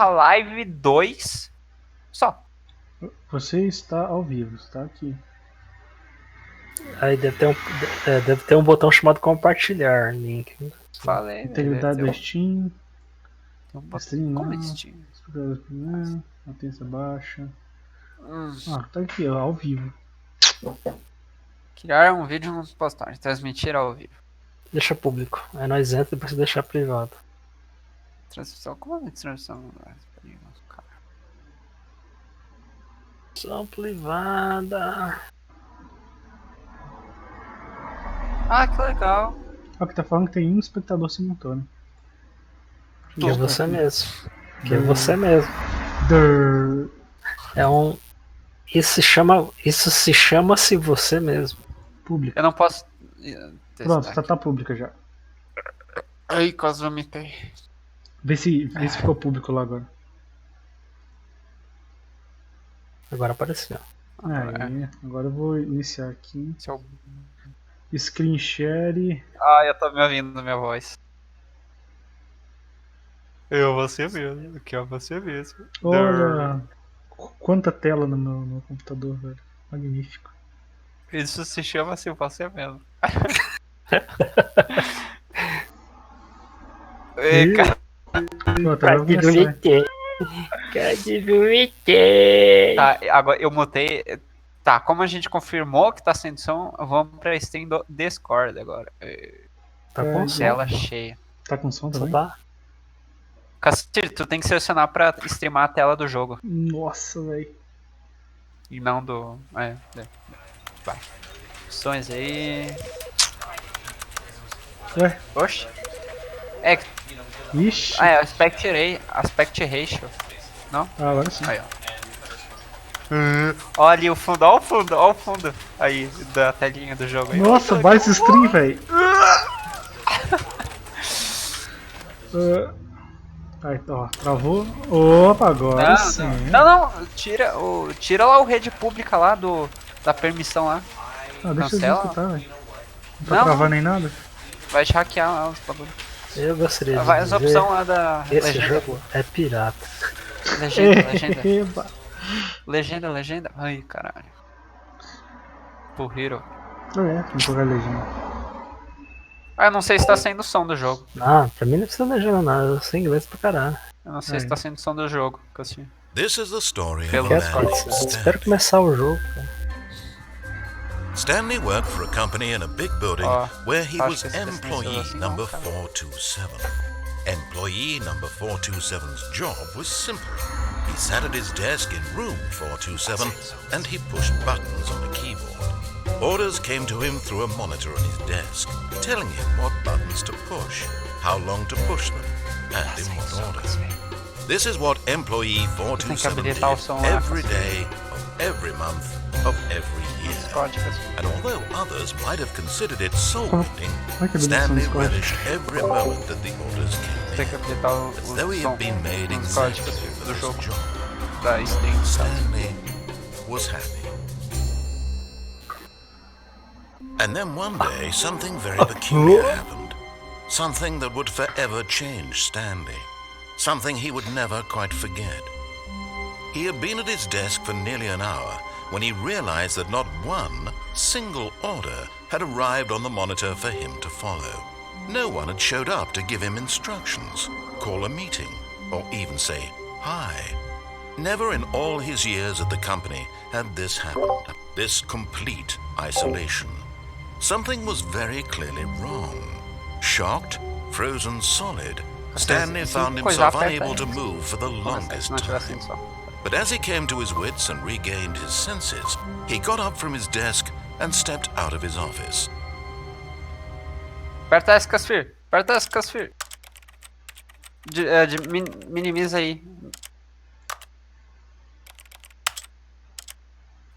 live 2 só. Você está ao vivo, está aqui. Aí deve ter um botão chamado compartilhar link. Falei, Integridade do Steam. Tem um botão. Stream Como lá. Steam? Latência baixa. Tá aqui, ó, ao vivo. Criar um vídeo no postagem. Transmitir ao vivo. Deixa público. Aí nós entra e depois você deixar privado. Transmissão. Como é transmissão? Transmissão privada. Ah, que legal. Ó, que tá falando que tem um espectador simultâneo. Que é você mesmo. Que é você mesmo. É um. Isso se chama-se você mesmo. Pública. Eu não posso. Pronto, tá pública já. Ai, quase vomitei. Vê se ficou público lá agora. Agora apareceu. Agora eu vou iniciar aqui. Seu... Screen share. eu tô me ouvindo minha voz. Você mesmo. Que é você mesmo. Olha, quanta tela no meu computador, velho. Magnífico. Isso se chama se você mesmo. Cadê vomitei? Tá, agora eu mutei. Tá, como a gente confirmou que tá sem som, vamos pra stream do Discord agora. Tá com som. Tela cheia. Tá com som também? Tá. Cacete, tu tem que selecionar pra streamar a tela do jogo. Nossa, velho. E não do. Vai. Opções aí. Ué? Oxi. Ixi. Aspect Ratio. Não? Agora sim. Aí, ó. Olha ali o fundo, olha o fundo. Aí, da telinha do jogo aí. Nossa, mais stream, velho. Aí, ó, travou. Opa, agora sim. Não, tira lá o rede pública lá da permissão lá. Deixa eu escutar, velho. Não tá Não. travando nem nada? Vai te hackear lá os bagulhos. Eu gostaria de Vai as dizer, opções lá da esse legenda. jogo é pirata. Legenda. Ai, caralho. Pro Hero. Vou jogar legenda. Eu não sei se tá saindo som do jogo. Ah, pra mim não precisa legenda nada, eu sei inglês pra caralho. Eu não sei se tá saindo som do jogo. This is the story Pelo of a Discord. man named Espero começar o jogo, cara. Stanley worked for a company in a big building where he was employee number 427. Employee number 427's job was simple. He sat at his desk in room 427 and he pushed buttons on a keyboard. Orders came to him through a monitor on his desk, telling him what buttons to push, how long to push them, and in what order. This is what employee 427 did every day of every month of every year. And although others might have considered it soul-rending, Stanley relished every moment that the orders came in. As though he had been made exactly for this job. Stanley was happy. And then one day, something very peculiar happened. Something that would forever change Stanley. Something he would never quite forget. He had been at his desk for nearly an hour when he realized that not one single order had arrived on the monitor for him to follow. No one had showed up to give him instructions, call a meeting, or even say hi. Never in all his years at the company had this happened, this complete isolation. Something was very clearly wrong. Shocked, frozen solid, Stanley found himself unable to move for the longest time. But as he came to his wits and regained his senses, he got up from his desk and stepped out of his office. Aperta S, Casfir. Minimiza aí.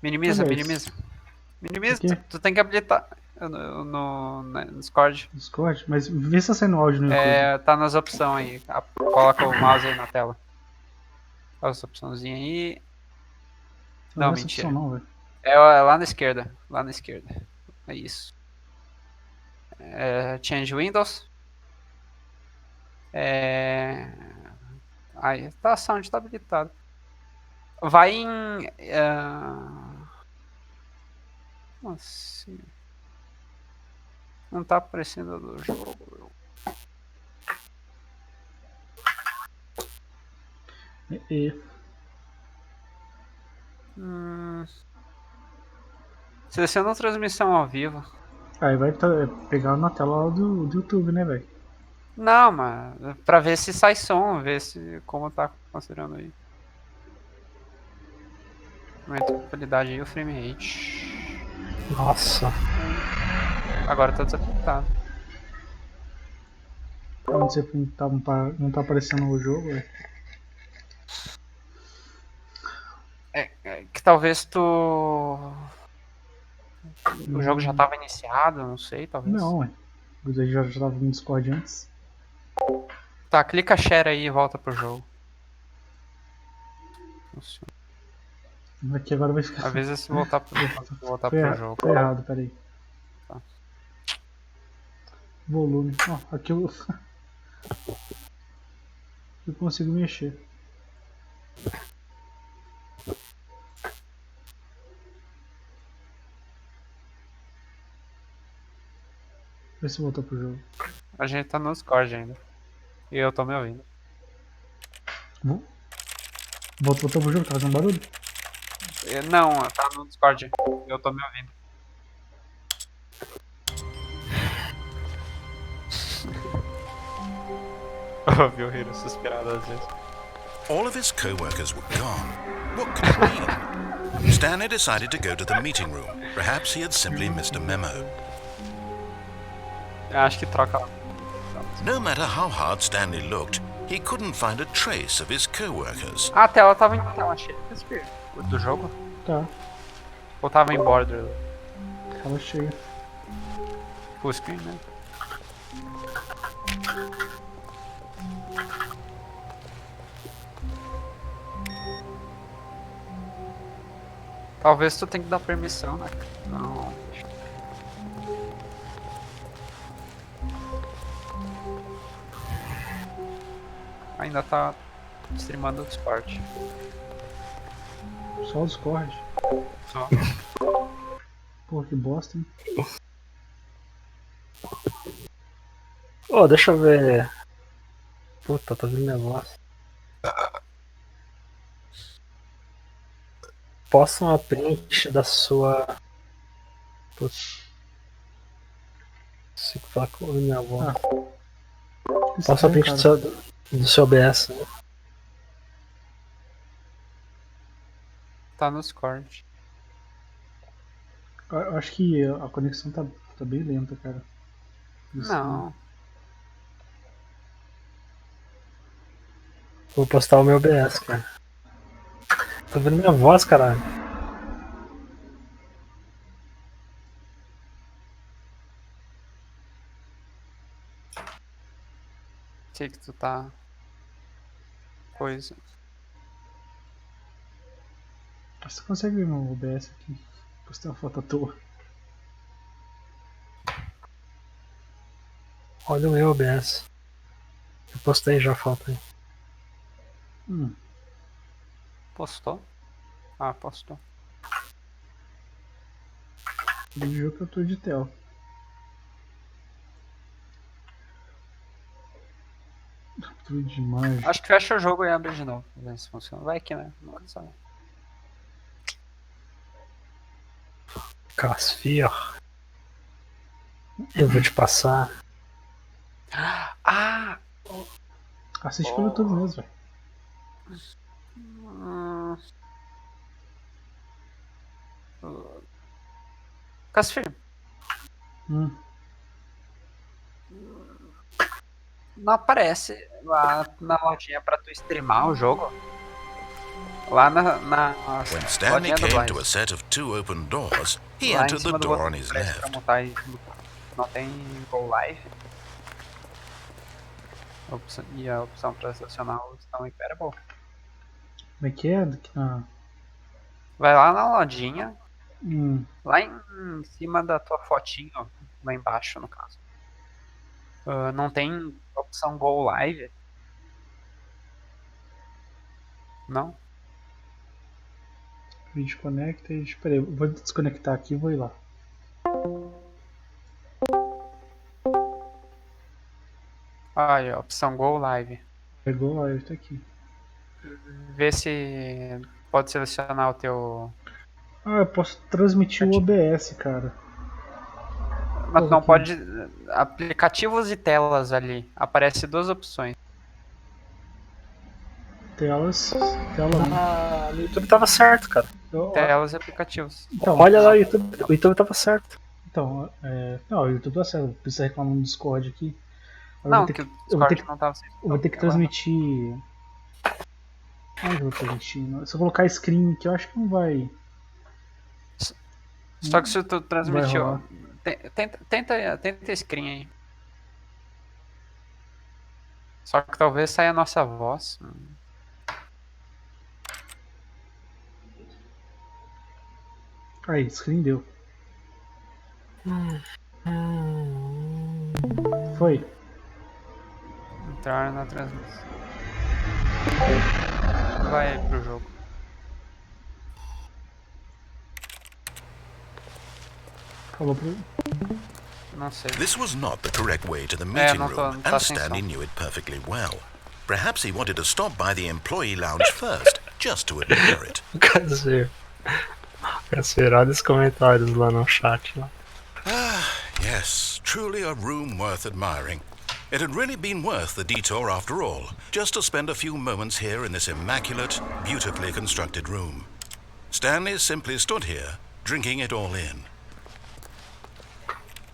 Minimiza. Tu tem que habilitar no Discord. Discord? Mas vê se tá saindo áudio no YouTube. Tá nas opções aí. Coloca o mouse aí na tela. Olha essa opçãozinha aí. Não, mentira. É lá na esquerda. É isso. Change Windows. Aí, tá, sound tá habilitado. Vai em... Como assim? Não tá aparecendo do jogo. Seleciona a transmissão ao vivo. Aí vai pegar na tela lá do YouTube, né, velho? Não, mas pra ver se sai som, ver se como tá considerando aí. Aumenta a qualidade e o frame rate. Nossa. Agora tá desabilitado. Onde você não tá aparecendo o jogo, velho? É que talvez tu... O jogo já tava iniciado, não sei, talvez. Não, ué. O já tava no Discord antes. Tá, clica share aí e volta pro jogo. Funciona. Aqui agora vai ficar. Avisa se voltar pro jogo. Foi errado, peraí. Tá. Volume. Ó, aqui eu. Eu consigo mexer. Vê se voltou pro jogo. A gente tá no Discord ainda. E eu tô me ouvindo. Voltou pro jogo, tá fazendo barulho? Não, tá no Discord. Eu tô me ouvindo. Ouvi o Hiro suspirado às vezes. All of his co-workers were gone. What could it mean? Stanley decided to go to the meeting room. Perhaps he had simply missed a memo. Acho que troca lá. No matter how hard Stanley looked, he couldn't find a trace of his co-workers. A tela tava em tela cheia do jogo? Tá. Ou tava em border? Tela cheia. Full screen, né? Talvez tu tenha que dar permissão, né? Não. Ainda tá streamando o Discord. Só o Discord. Só. Pô, que bosta, hein? Oh, deixa eu ver. Puta, tá vendo minha voz. Posta uma print da sua. Putz. Se falar com a minha voz. Posta uma print do seu OBS, né? Tá no Discord. Eu acho que a conexão tá bem lenta, cara. Isso. Não. Vou postar o meu OBS, cara. Tá vendo minha voz, caralho? Sei que tu tá. Coisa. Você consegue ver meu OBS aqui? Postei uma foto à toa. Olha o meu OBS. Eu postei já a foto aí. Postou? Ah, postou. Do jogo que eu tô de tel. Captura de imagem. Acho que fecha o jogo e abre de novo. Pra ver se funciona. Vai aqui, né? Não vai saber. Casfir. Eu vou te passar. Ah! Assiste pelo YouTube mesmo, velho. Casfir. Não aparece lá na lojinha pra tu streamar o jogo. Lá na When Stanley lojinha do came to a Blind. set of 2 open doors, he Lá em entered the cima do door botão on his pra left. montar aí, não tem Go Live. E a opção pra selecionar o Stanley Parable. Como é que é? Aqui na... Vai lá na lojinha. Hum. Lá em cima da tua fotinho, ó, lá embaixo no caso. Não tem opção Go Live. Não? Vídeo connected. Espera aí, eu vou desconectar aqui e vou ir lá. Aí, ó, opção Go Live. Pegou, aí tá aqui. Vê se pode selecionar o teu... Ah, eu posso transmitir o OBS, cara. Mas Porra, não aqui. pode... Aplicativos e telas ali. Aparece duas opções. Telas. Tela 1. Ah, no YouTube tava certo, cara. Telas e aplicativos. Então, Olha lá, o YouTube tava certo. Então, não, o YouTube tá certo. Precisa reclamar no Discord aqui. Não, que o Discord não tava certo. Eu vou ter que transmitir. Onde eu vou transmitir? Se eu colocar screen aqui, eu acho que não vai. Só que se tu transmitiu... rolar. Tenta screen aí. Só que talvez saia a nossa voz. Aí, screen deu. Foi. Entrar na transmissão. Vai pro jogo. Falou pro. Não sei. This was not the correct way to the meeting não room, tá and sem Stanley som. knew it perfectly well. Perhaps he wanted to stop by the employee lounge first, just to admire it. Caseiro, olha os comentários lá no chat. Lá. Yes, truly a room worth admiring. It had really been worth the detour after all, just to spend a few moments here in this immaculate, beautifully constructed room. Stanley simply stood here, drinking it all in.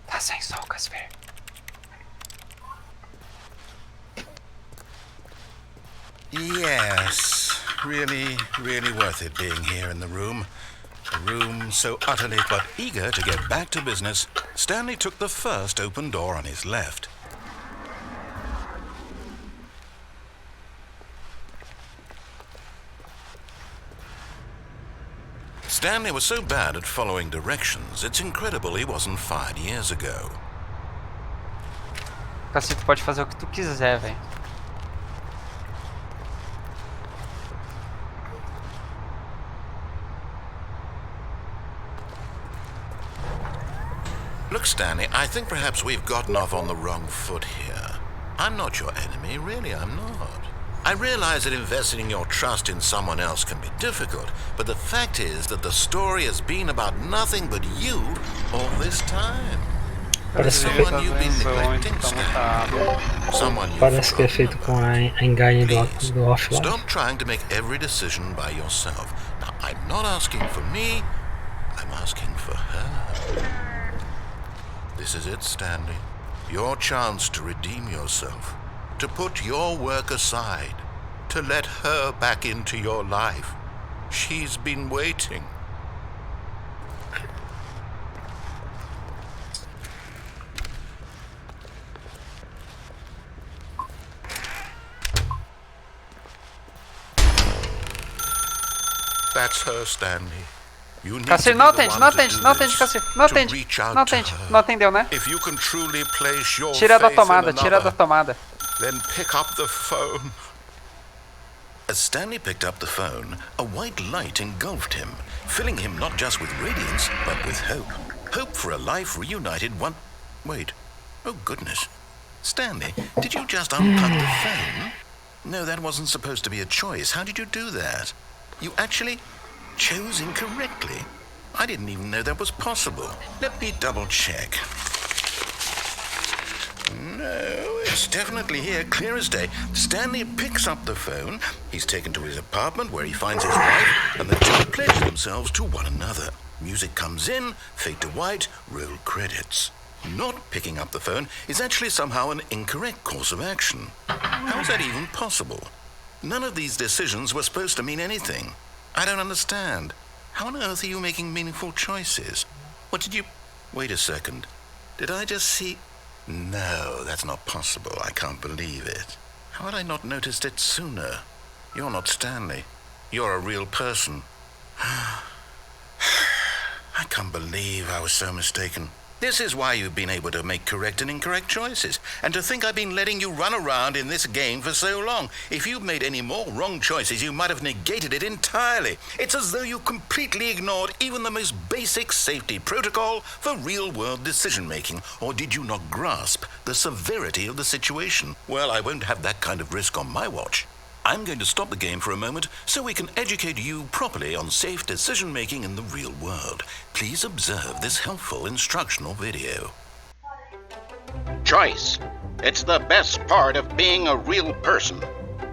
Tá sem som, Casper. Yes, really, really worth it being here in the room. A room so utterly but eager to get back to business, Stanley took the first open door on his left. Stanley was so bad at following directions, it's incredible he wasn't fired years ago. Casper, tu pode fazer o que tu quiser, velho. Look, Stanley, I think perhaps we've gotten off on the wrong foot here. I'm not your enemy, really, I'm not. I realize that investing your trust in someone else can be difficult, but the fact is that the story has been about nothing but you all this time. Someone you've been neglecting, Stanley. Someone you've Parece que é feito com a engine do offline. Stop trying to make every decision by yourself. Now, I'm not asking for me, I'm asking for her. This is it, Stanley. Your chance to redeem yourself. To put your work aside. To let her back into your life. She's been waiting. That's her, Stanley. Casper, não atende, Casper. Não atende. Não atendeu, né? Tira da tomada. Then pick up the phone. As Stanley picked up the phone, a white light engulfed him, filling him not just with radiance, but with hope. Hope for a life reunited one... Wait. Oh, goodness. Stanley, did you just unplug the phone? No, that wasn't supposed to be a choice. How did you do that? You actually chose incorrectly. I didn't even know that was possible. Let me double check. No, it's definitely here, clear as day. Stanley picks up the phone. He's taken to his apartment where he finds his wife, and the two pledge themselves to one another. Music comes in, fade to white, roll credits. Not picking up the phone is actually somehow an incorrect course of action. How is that even possible? None of these decisions were supposed to mean anything. I don't understand. How on earth are you making meaningful choices? What did you... Wait a second. Did I just see... No, that's not possible. I can't believe it. How had I not noticed it sooner? You're not Stanley. You're a real person. I can't believe I was so mistaken. This is why you've been able to make correct and incorrect choices. And to think I've been letting you run around in this game for so long. If you'd made any more wrong choices, you might have negated it entirely. It's as though you completely ignored even the most basic safety protocol for real-world decision-making. Or did you not grasp the severity of the situation? Well, I won't have that kind of risk on my watch. I'm going to stop the game for a moment so we can educate you properly on safe decision-making in the real world. Please observe this helpful instructional video. Choice. It's the best part of being a real person,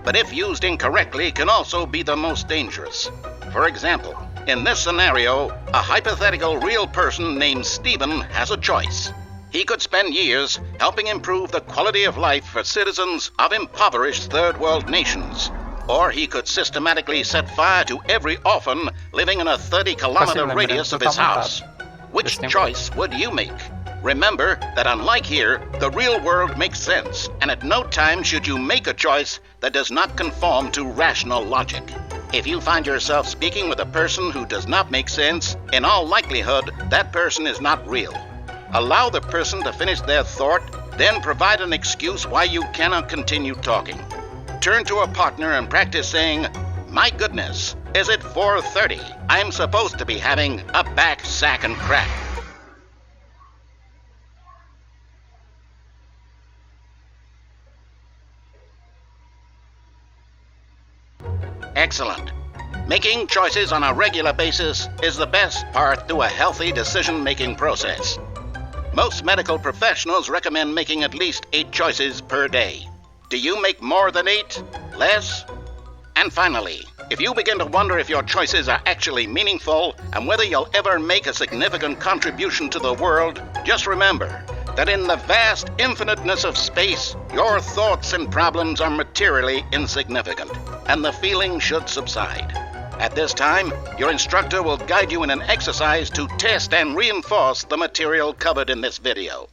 but if used incorrectly can also be the most dangerous. For example, in this scenario, a hypothetical real person named Stephen has a choice. He could spend years helping improve the quality of life for citizens of impoverished third world nations. Or he could systematically set fire to every orphan living in a 30-kilometer radius of his house. Which choice would you make? Remember that unlike here, the real world makes sense, and at no time should you make a choice that does not conform to rational logic. If you find yourself speaking with a person who does not make sense, in all likelihood, that person is not real. Allow the person to finish their thought, then provide an excuse why you cannot continue talking. Turn to a partner and practice saying, "My goodness, is it 4:30? I'm supposed to be having a back, sack, and crack." Excellent. Making choices on a regular basis is the best part to a healthy decision-making process. Most medical professionals recommend making at least 8 choices per day. Do you make more than 8? Less? And finally, if you begin to wonder if your choices are actually meaningful and whether you'll ever make a significant contribution to the world, just remember that in the vast infiniteness of space, your thoughts and problems are materially insignificant, and the feeling should subside. At this time, your instructor will guide you in an exercise to test and reinforce the material covered in this video.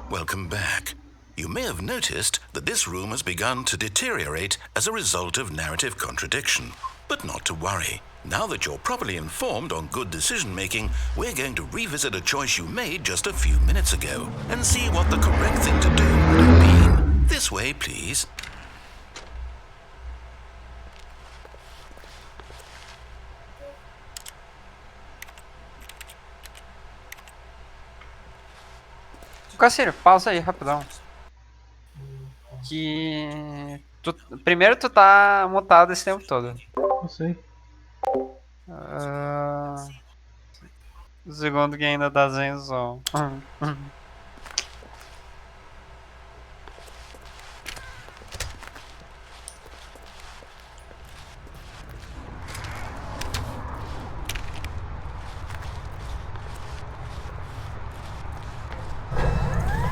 Welcome back. You may have noticed that this room has begun to deteriorate as a result of narrative contradiction. But not to worry. Now that you're properly informed on good decision-making, we're going to revisit a choice you made just a few minutes ago and see what the correct thing to do would have been. This way, please. Cassino, pausa aí, rapidão. Primeiro tu tá mutado esse tempo todo. Não sei. O segundo que ainda tá sem som.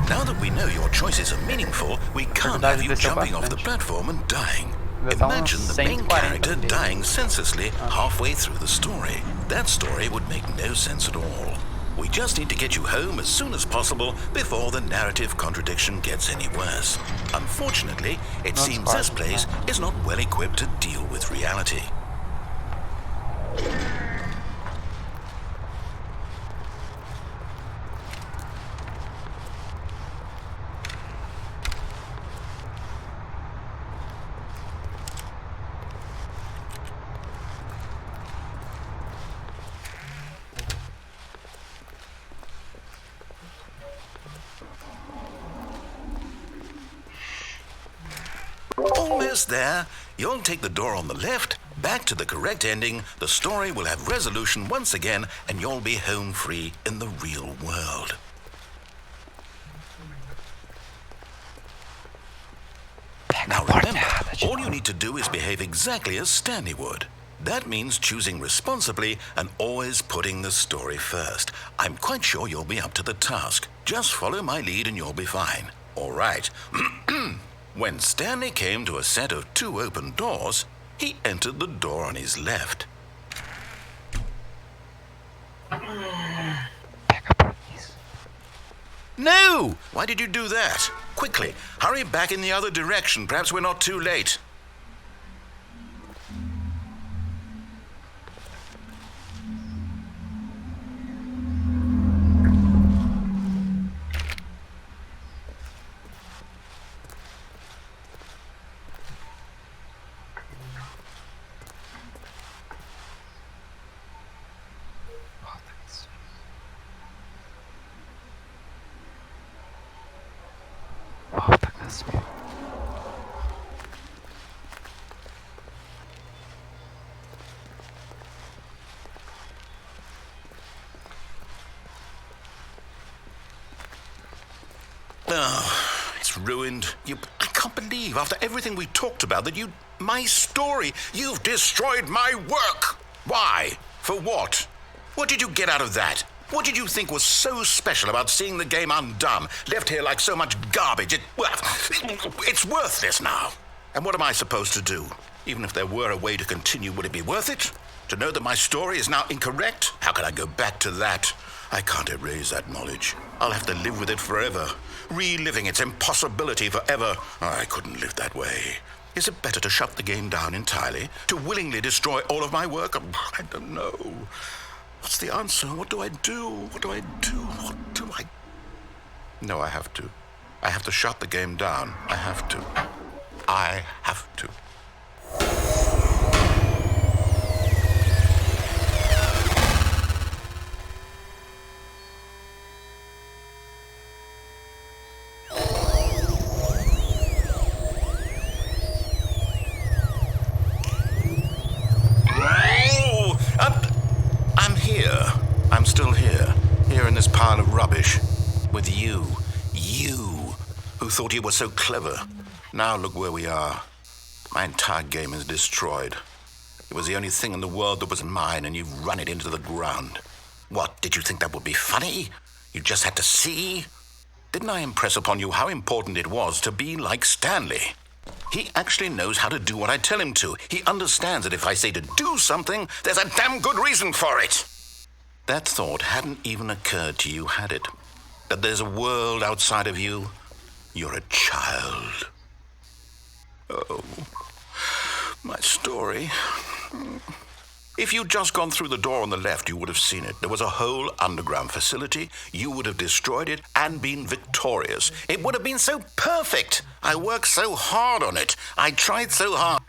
Now that we know your choices are meaningful, we can't have you jumping off the platform and dying. Imagine the main character dying senselessly halfway through the story. That story would make no sense at all. We just need to get you home as soon as possible before the narrative contradiction gets any worse. Unfortunately, it seems this place is not well equipped to deal with reality. Almost there. You'll take the door on the left, back to the correct ending, the story will have resolution once again, and you'll be home free in the real world. Now remember, all you need to do is behave exactly as Stanley would. That means choosing responsibly and always putting the story first. I'm quite sure you'll be up to the task. Just follow my lead and you'll be fine. All right. When Stanley came to a set of 2 open doors, he entered the door on his left. No! Why did you do that? Quickly, hurry back in the other direction. Perhaps we're not too late. It's ruined. I can't believe, after everything we talked about, that my story, you've destroyed my work. Why? For what? What did you get out of that? What did you think was so special about seeing the game undone, left here like so much garbage? It's worthless now. And what am I supposed to do? Even if there were a way to continue, would it be worth it? To know that my story is now incorrect? How can I go back to that? I can't erase that knowledge. I'll have to live with it forever, reliving its impossibility forever. I couldn't live that way. Is it better to shut the game down entirely? To willingly destroy all of my work? I don't know. What's the answer? What do I do? What do I do? What do I... No, I have to. I have to shut the game down. I have to. I have to. I'm still here in this pile of rubbish, with you, who thought you were so clever. Now look where we are. My entire game is destroyed. It was the only thing in the world that was mine, and you've run it into the ground. What, did you think that would be funny? You just had to see? Didn't I impress upon you how important it was to be like Stanley? He actually knows how to do what I tell him to. He understands that if I say to do something, there's a damn good reason for it. That thought hadn't even occurred to you, had it? That there's a world outside of you? You're a child. Oh, my story. If you'd just gone through the door on the left, you would have seen it. There was a whole underground facility. You would have destroyed it and been victorious. It would have been so perfect. I worked so hard on it. I tried so hard.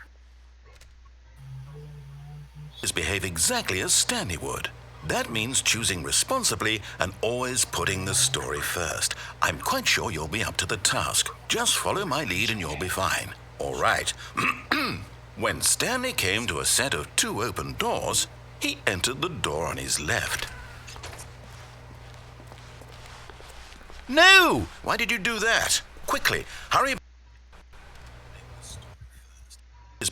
Behave exactly as Stanley would. That means choosing responsibly and always putting the story first. I'm quite sure you'll be up to the task. Just follow my lead and you'll be fine. All right. When Stanley came to a set of 2 open doors, he entered the door on his left. No! Why did you do that? Quickly, hurry.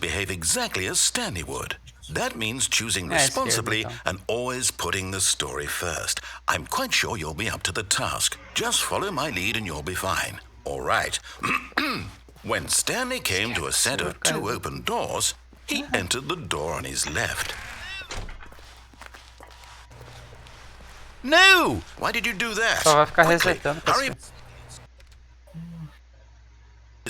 Behave exactly as Stanley would. That means choosing responsibly and always putting the story first. I'm quite sure you'll be up to the task. Just follow my lead and you'll be fine. All right. When Stanley came to a set of 2 open doors, he entered the door on his left. No! Why did you do that? Só vai ficar Quickly, resetando. hurry.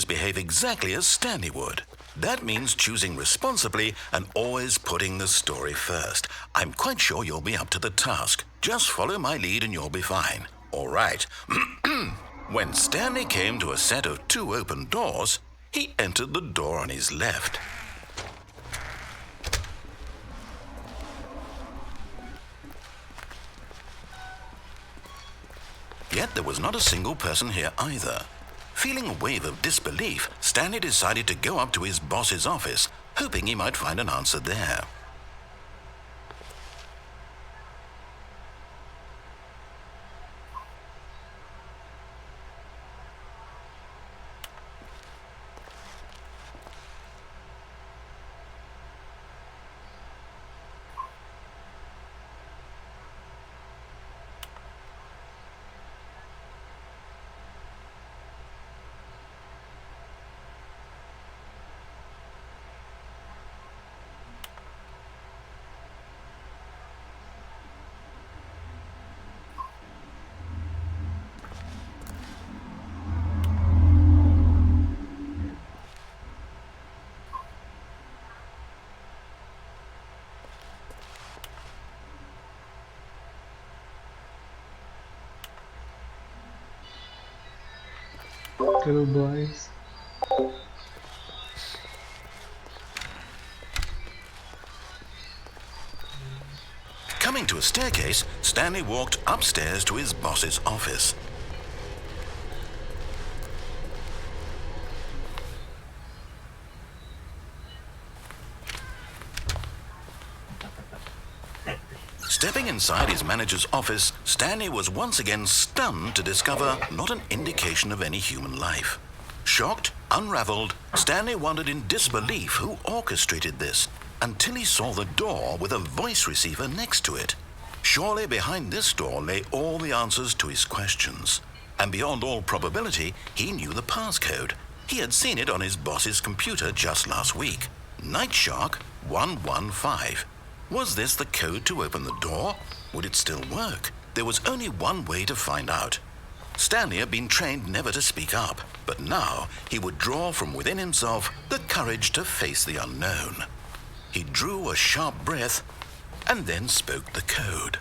Behave exactly as Stanley would. That means choosing responsibly and always putting the story first. I'm quite sure you'll be up to the task. Just follow my lead and you'll be fine. All right. When Stanley came to a set of 2 open doors, he entered the door on his left. Yet there was not a single person here either. Feeling a wave of disbelief, Stanley decided to go up to his boss's office, hoping he might find an answer there. Little boys. Coming to a staircase, Stanley walked upstairs to his boss's office. Stepping inside his manager's office, Stanley was once again stunned to discover not an indication of any human life. Shocked, unraveled, Stanley wondered in disbelief who orchestrated this, until he saw the door with a voice receiver next to it. Surely behind this door lay all the answers to his questions. And beyond all probability, he knew the passcode. He had seen it on his boss's computer just last week. Night Shark 115. Was this the code to open the door? Would it still work? There was only one way to find out. Stanley had been trained never to speak up, but now he would draw from within himself the courage to face the unknown. He drew a sharp breath and then spoke the code.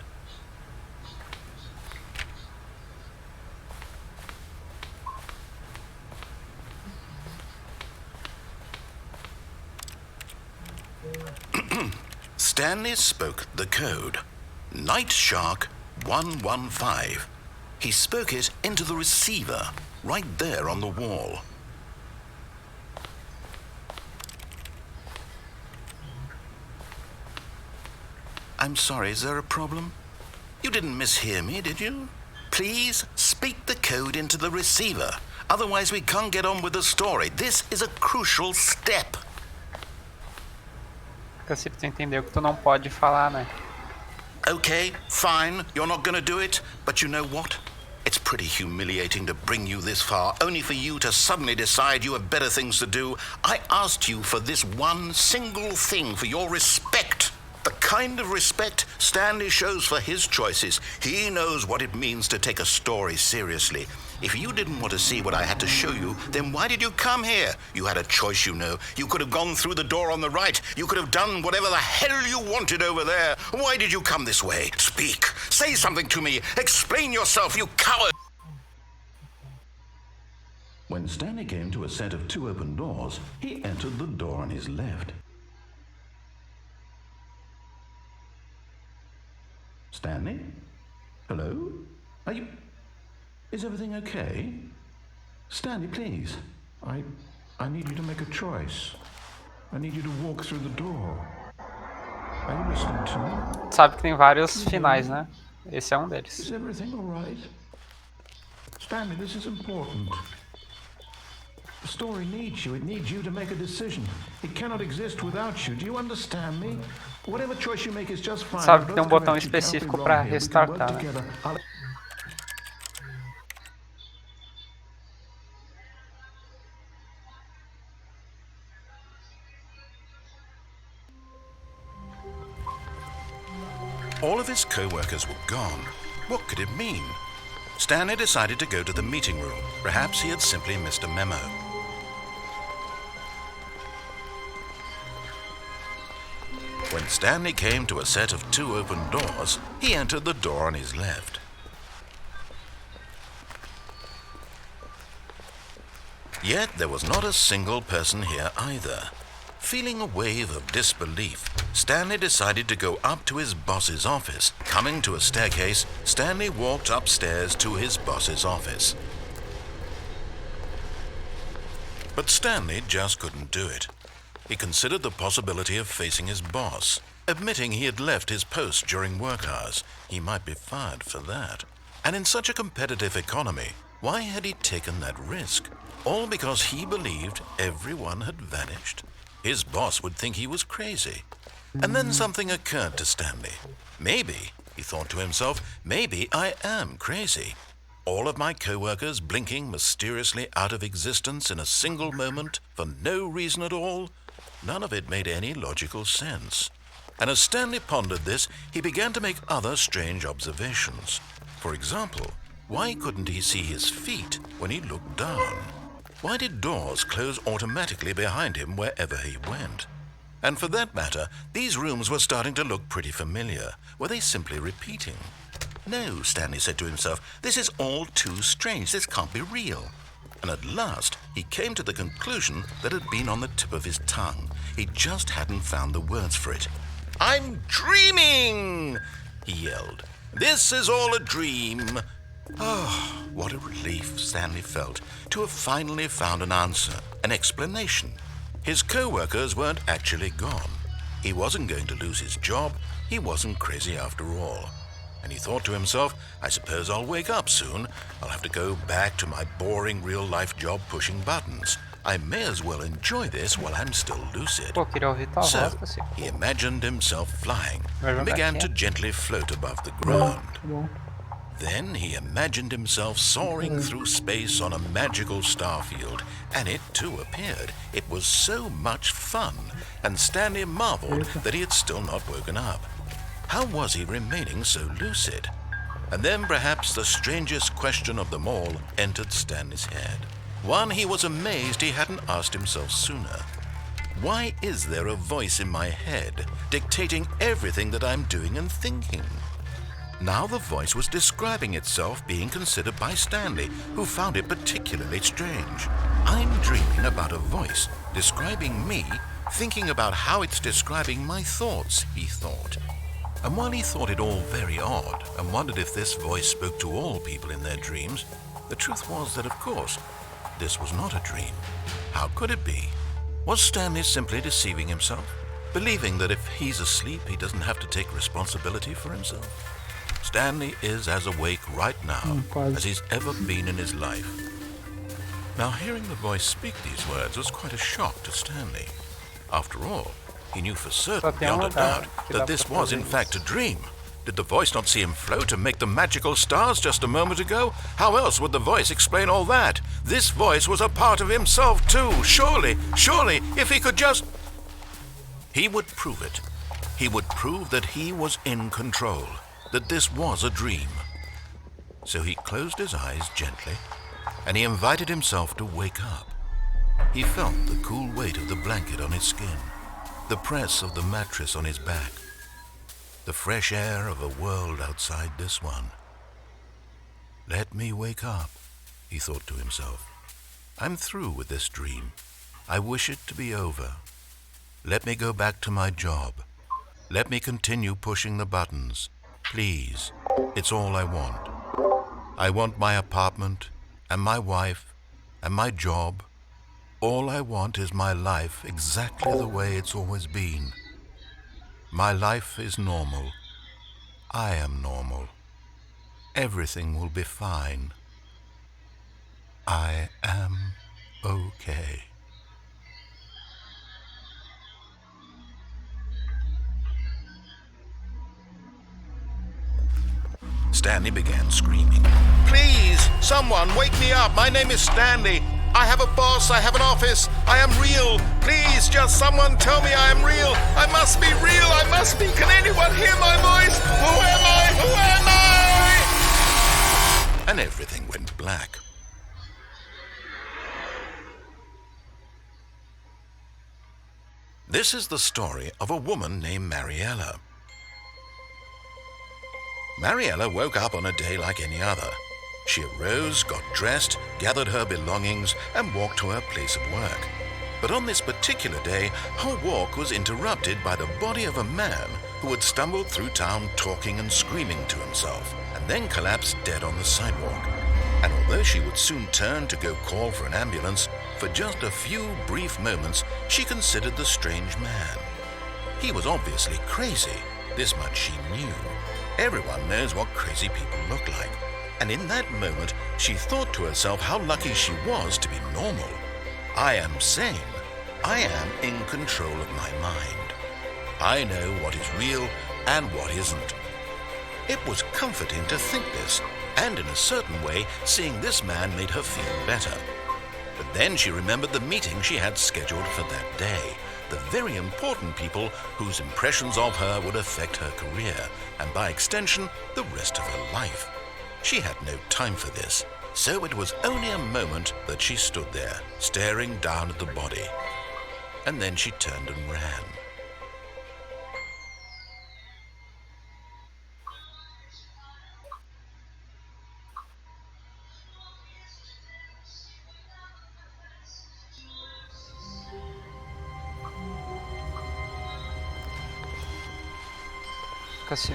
Stanley spoke the code. Night Shark 115. He spoke it into the receiver, right there on the wall. I'm sorry, is there a problem? You didn't mishear me, did you? Please speak the code into the receiver. Otherwise we can't get on with the story. This is a crucial step. Assim, tu entendeu que tu não pode falar, né? Okay, fine, you're not gonna do it, but you know what? It's pretty humiliating to bring you this far, only for you to suddenly decide you have better things to do. I asked you for this one single thing, for your respect. The kind of respect Stanley shows for his choices. He knows what it means to take a story seriously. If you didn't want to see what I had to show you, then why did you come here? You had a choice, you know. You could have gone through the door on the right. You could have done whatever the hell you wanted over there. Why did you come this way? Speak. Say something to me. Explain yourself, you coward. When Stanley came to a set of 2 open doors, he entered the door on his left. Stanley? Hello? Are you... Is everything okay? Stanley, please. I need you to make a choice. I need you to walk through the door. Are you listening to me? Sabe que tem vários finais, né? Esse é um deles. Is everything all right? Stanley, this is important. The story needs you. It needs you to make a decision. It cannot exist without you. Do you understand me? Whatever choice you make is just fine. Sabe que tem botão específico para restartar, né? All of his co-workers were gone. What could it mean? Stanley decided to go to the meeting room. Perhaps he had simply missed a memo. When Stanley came to a set of 2 open doors, he entered the door on his left. Yet there was not a single person here either. Feeling a wave of disbelief, Stanley decided to go up to his boss's office. Coming to a staircase, Stanley walked upstairs to his boss's office. But Stanley just couldn't do it. He considered the possibility of facing his boss, admitting he had left his post during work hours. He might be fired for that. And in such a competitive economy, why had he taken that risk? All because he believed everyone had vanished? His boss would think he was crazy. And then something occurred to Stanley. Maybe, he thought to himself, maybe I am crazy. All of my co-workers blinking mysteriously out of existence in a single moment for no reason at all? None of it made any logical sense. And as Stanley pondered this, he began to make other strange observations. For example, why couldn't he see his feet when he looked down? Why did doors close automatically behind him wherever he went? And for that matter, these rooms were starting to look pretty familiar. Were they simply repeating? No, Stanley said to himself, this is all too strange. This can't be real. And at last, he came to the conclusion that had been on the tip of his tongue. He just hadn't found the words for it. I'm dreaming, he yelled. This is all a dream. Oh, what a relief Stanley felt to have finally found an answer, an explanation. His co-workers weren't actually gone. He wasn't going to lose his job. He wasn't crazy after all. and he thought to himself, I suppose I'll wake up soon. I'll have to go back to my boring real-life job pushing buttons. I may as well enjoy this while I'm still lucid. So, he imagined himself flying and began to gently float above the ground. Then he imagined himself soaring through space on a magical starfield, and it too appeared. It was so much fun, and Stanley marveled that he had still not woken up. How was he remaining so lucid? And then perhaps the strangest question of them all entered Stanley's head. One he was amazed he hadn't asked himself sooner. Why is there a voice in my head dictating everything that I'm doing and thinking? Now the voice was describing itself being considered by Stanley, who found it particularly strange. I'm dreaming about a voice describing me, thinking about how it's describing my thoughts, he thought. And while he thought it all very odd and wondered if this voice spoke to all people in their dreams, the truth was that, of course, this was not a dream. How could it be? Was Stanley simply deceiving himself, believing that if he's asleep, he doesn't have to take responsibility for himself? Stanley is as awake right now as he's ever been in his life. Now, hearing the voice speak these words was quite a shock to Stanley. After all, he knew for certain, beyond a doubt, that this was in fact a dream. Did the voice not see him float and make the magical stars just a moment ago? How else would the voice explain all that? This voice was a part of himself too. Surely, if he could just... He would prove it. He would prove that he was in control, that this was a dream. So he closed his eyes gently, and he invited himself to wake up. He felt the cool weight of the blanket on his skin, the press of the mattress on his back, the fresh air of a world outside this one. Let me wake up, he thought to himself. I'm through with this dream. I wish it to be over. Let me go back to my job. Let me continue pushing the buttons. Please, it's all I want. I want my apartment and my wife and my job. All I want is my life exactly the way it's always been. My life is normal. I am normal. Everything will be fine. I am okay. Stanley began screaming. Please, someone wake me up. My name is Stanley. I have a boss. I have an office. I am real. Please, just someone tell me I am real. I must be real. I must be. Can anyone hear my voice? Who am I? Who am I? And everything went black. This is the story of a woman named Mariella. Mariella woke up on a day like any other. She arose, got dressed, gathered her belongings, and walked to her place of work. But on this particular day, her walk was interrupted by the body of a man who had stumbled through town talking and screaming to himself, and then collapsed dead on the sidewalk. And although she would soon turn to go call for an ambulance, for just a few brief moments, she considered the strange man. He was obviously crazy. This much she knew. Everyone knows what crazy people look like. And in that moment, she thought to herself how lucky she was to be normal. I am sane. I am in control of my mind. I know what is real and what isn't. It was comforting to think this, and in a certain way, seeing this man made her feel better. But then she remembered the meeting she had scheduled for that day, the very important people whose impressions of her would affect her career, and by extension, the rest of her life. She had no time for this, so it was only a moment that she stood there, staring down at the body. And then she turned and ran. Assim.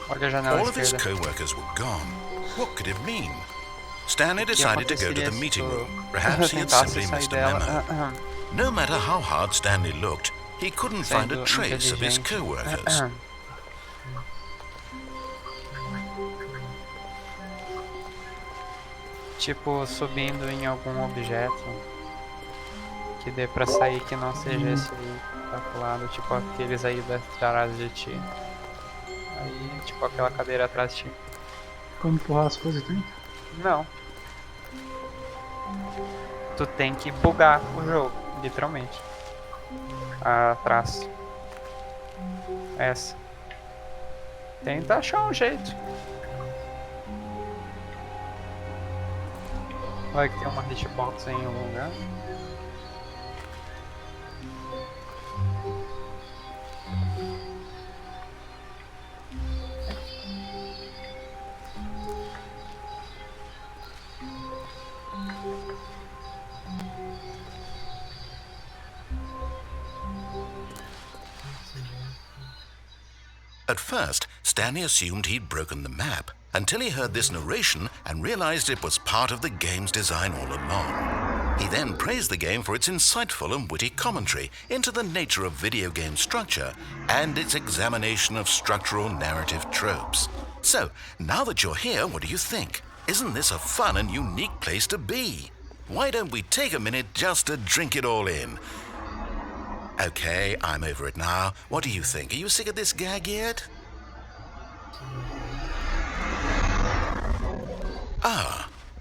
All of his co-workers were gone. What could it mean? Stanley decided to go to the meeting room. Perhaps he had simply missed a memo. No matter how hard Stanley looked, he couldn't find a trace of his co-workers. Tipo, subindo em algum objeto que dê pra sair que não seja esse aí que tá pro lado, tipo aqueles aí atrás de ti. Aí, tipo aquela cadeira atrás de ti. Como empurrar as coisas tem? Não. Tu tem que bugar o jogo, literalmente. Atrás. Essa. Tenta achar um jeito. Vai que tem uma hitbox em algum lugar. At first, Stanley assumed he'd broken the map, until he heard this narration and realized it was part of the game's design all along. He then praised the game for its insightful and witty commentary into the nature of video game structure and its examination of structural narrative tropes. So, now that you're here, what do you think? Isn't this a fun and unique place to be? Why don't we take a minute just to drink it all in? Okay, I'm over it now. What do you think? Are you sick of this gag yet?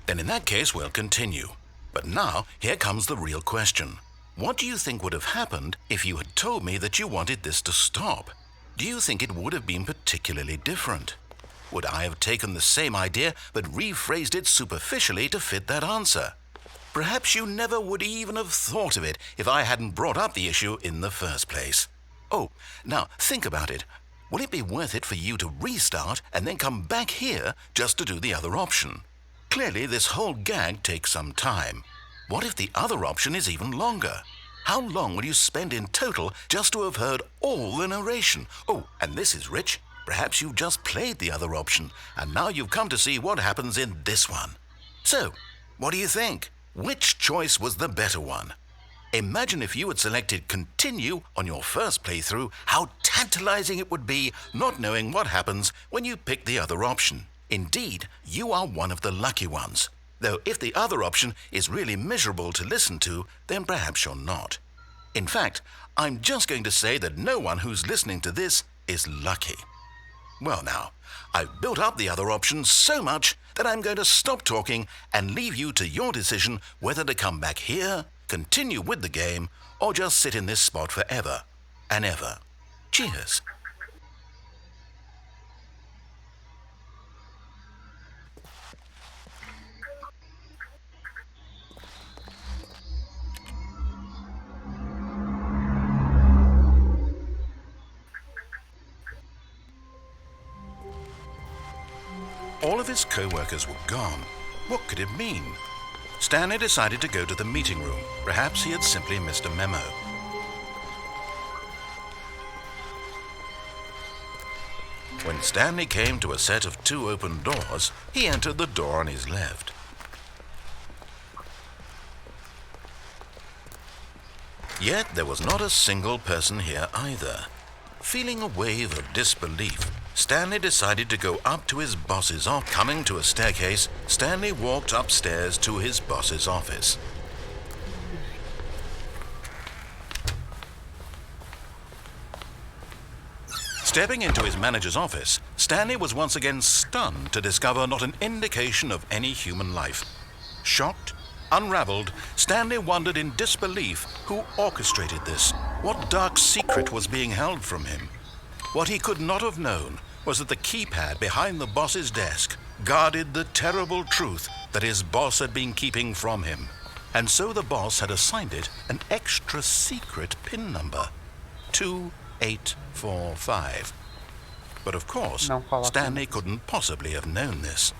Then in that case we'll continue. But now, here comes the real question. What do you think would have happened if you had told me that you wanted this to stop? Do you think it would have been particularly different? Would I have taken the same idea but rephrased it superficially to fit that answer? Perhaps you never would even have thought of it if I hadn't brought up the issue in the first place. Oh, now think about it. Will it be worth it for you to restart and then come back here just to do the other option? Clearly, this whole gag takes some time. What if the other option is even longer? How long will you spend in total just to have heard all the narration? Oh, and this is rich. Perhaps you've just played the other option, and now you've come to see what happens in this one. So, what do you think? Which choice was the better one? Imagine if you had selected continue on your first playthrough, how tantalizing it would be not knowing what happens when you pick the other option. Indeed, you are one of the lucky ones. Though if the other option is really miserable to listen to, then perhaps you're not. In fact, I'm just going to say that no one who's listening to this is lucky. Well now, I've built up the other option so much that I'm going to stop talking and leave you to your decision whether to come back here, continue with the game, or just sit in this spot forever and ever. Cheers. All of his co-workers were gone. What could it mean? Stanley decided to go to the meeting room. Perhaps he had simply missed a memo. When Stanley came to a set of 2 open doors, he entered the door on his left. Yet there was not a single person here either. Feeling a wave of disbelief, Stanley decided to go up to his boss's office. Coming to a staircase, Stanley walked upstairs to his boss's office. Stepping into his manager's office, Stanley was once again stunned to discover not an indication of any human life. Shocked, unraveled, Stanley wondered in disbelief who orchestrated this. What dark secret was being held from him? What he could not have known was that the keypad behind the boss's desk guarded the terrible truth that his boss had been keeping from him. And so the boss had assigned it an extra secret PIN number, 2845. But of course, Stanley couldn't possibly have known this.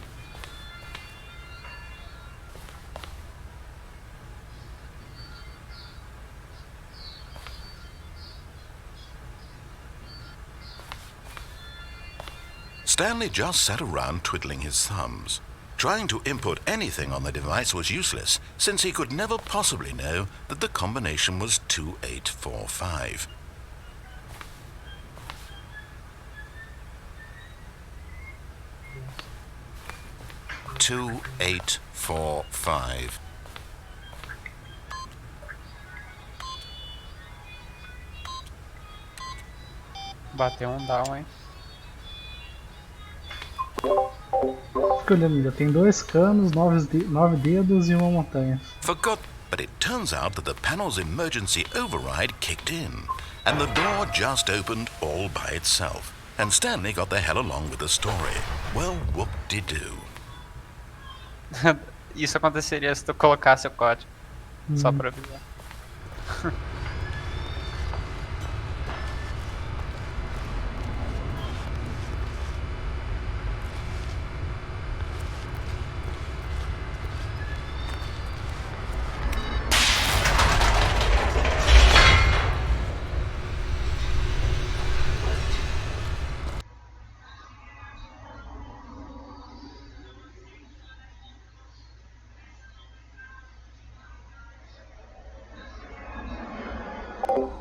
Stanley just sat around twiddling his thumbs. Trying to input anything on the device was useless, since he could never possibly know that the combination was 2845. Two, 8, 4, 5. Bateu um down, hein? Fica olhando, ainda tem 2 canos, 9 dedos e uma montanha. Forgot, but it turns out that the panel's emergency override kicked in, and the door just opened all by itself. And Stanley got the hell along with the story. Well, whoop-de-doo. Isso aconteceria se tu colocasse o código. Só pra avisar.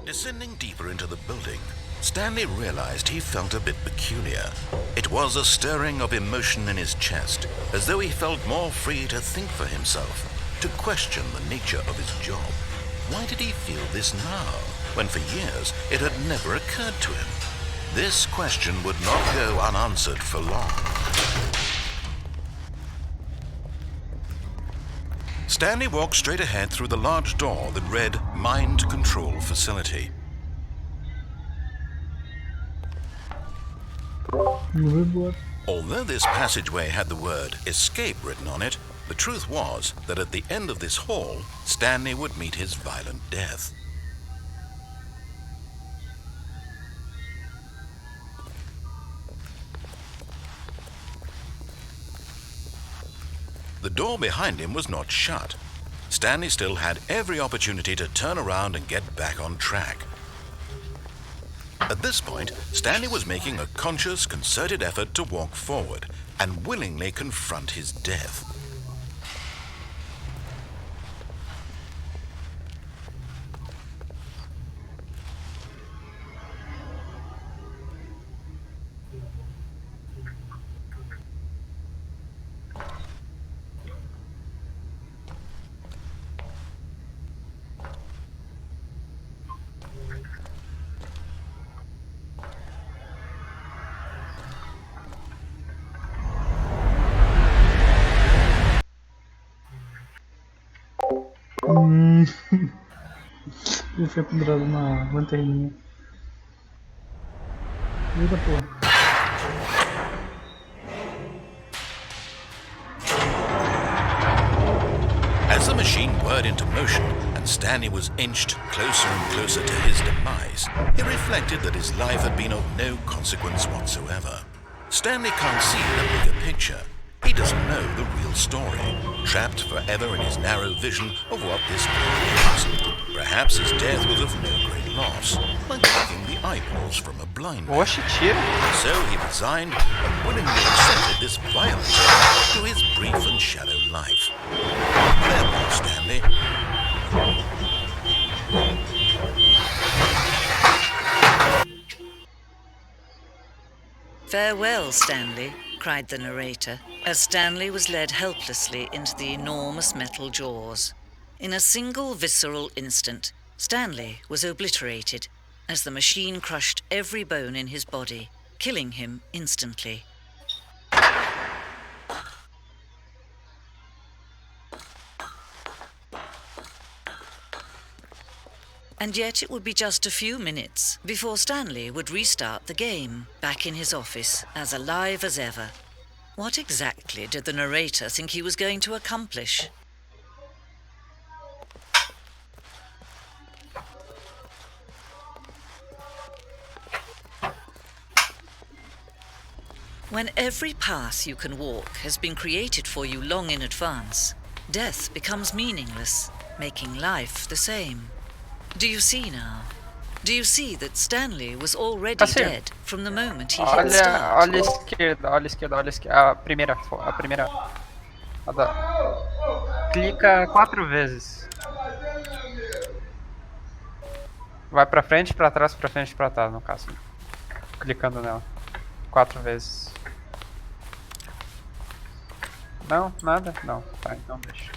Descending deeper into the building, Stanley realized he felt a bit peculiar. It was a stirring of emotion in his chest, as though he felt more free to think for himself, to question the nature of his job. Why did he feel this now, when for years it had never occurred to him? This question would not go unanswered for long. Stanley walked straight ahead through the large door that read Mind Control Facility. Although this passageway had the word Escape written on it, the truth was that at the end of this hall, Stanley would meet his violent death. The door behind him was not shut. Stanley still had every opportunity to turn around and get back on track. At this point, Stanley was making a conscious, concerted effort to walk forward and willingly confront his death. Ele foi pendurado na lanterninha. Eita porra. As the machine whirred into motion and Stanley was inched closer and closer to his demise, he reflected that his life had been of no consequence whatsoever. Stanley can't see the bigger picture. He doesn't know the real story, trapped forever in his narrow vision of what this world is. Perhaps his death was of no great loss, like taking the eyeballs from a blind man. Oxe, tira. So he resigned and willingly accepted this violent end to his brief and shallow life. Farewell, Stanley. Farewell, Stanley, cried the narrator, as Stanley was led helplessly into the enormous metal jaws. In a single visceral instant, Stanley was obliterated as the machine crushed every bone in his body, killing him instantly. And yet it would be just a few minutes before Stanley would restart the game, back in his office, as alive as ever. What exactly did the narrator think he was going to accomplish? When every path you can walk has been created for you long in advance, death becomes meaningless, making life the same. Do you see now? Do you see that Stanley was already dead from the moment he hit start? Olha a esquerda, olha a esquerda, olha a esquerda. A primeira. Clica 4 vezes. Vai pra frente, pra trás, pra frente, pra trás, no caso. Clicando nela. 4 vezes. Não? Nada? Não. Tá, então deixa.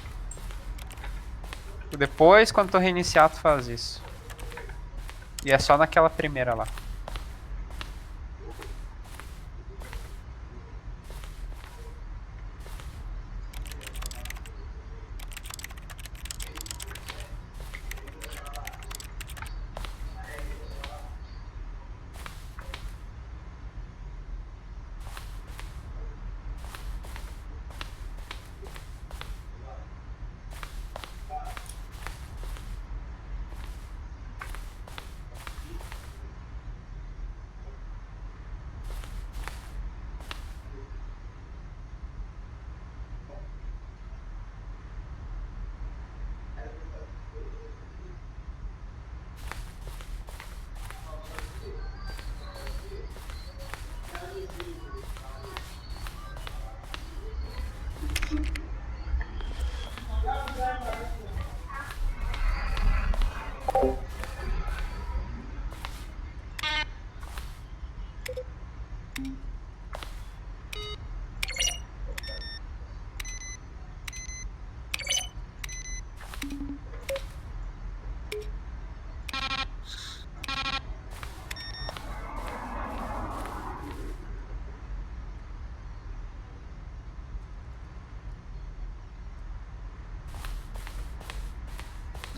Depois, quando tu reiniciar, tu faz isso. E é só naquela primeira lá.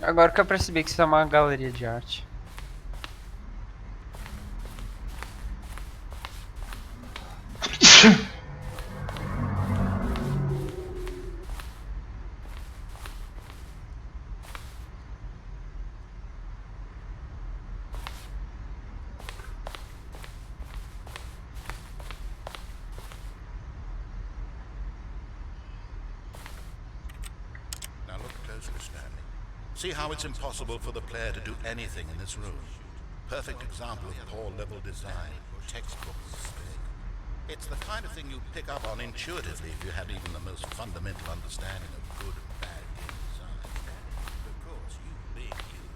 Agora que eu percebi que isso é uma galeria de arte. Now look closely, Stanley. See how it's impossible for the player to do anything in this room. Perfect example of poor level design, textbook mistake. It's the kind of thing you'd pick up on intuitively if you had even the most fundamental understanding of good and bad game design. Of course, you being you.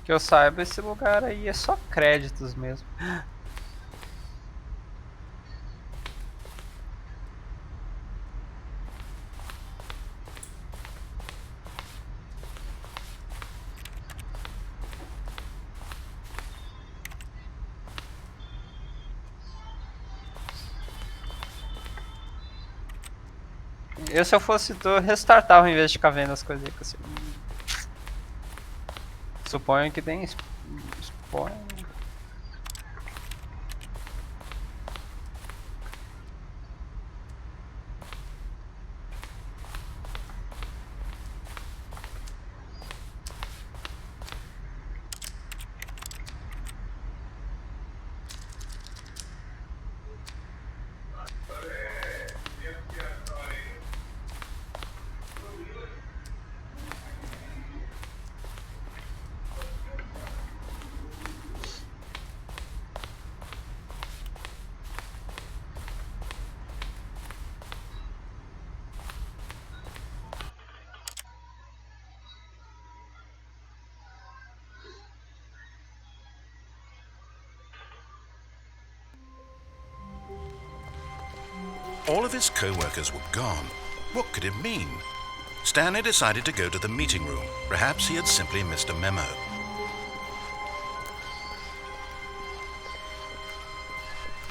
Que eu saiba, esse lugar aí é só créditos mesmo. Eu, se eu fosse tu, restartava em vez de ficar vendo as coisas aí. Assim. Suponho que tem. Suponho. All of his co-workers were gone. What could it mean? Stanley decided to go to the meeting room. Perhaps he had simply missed a memo.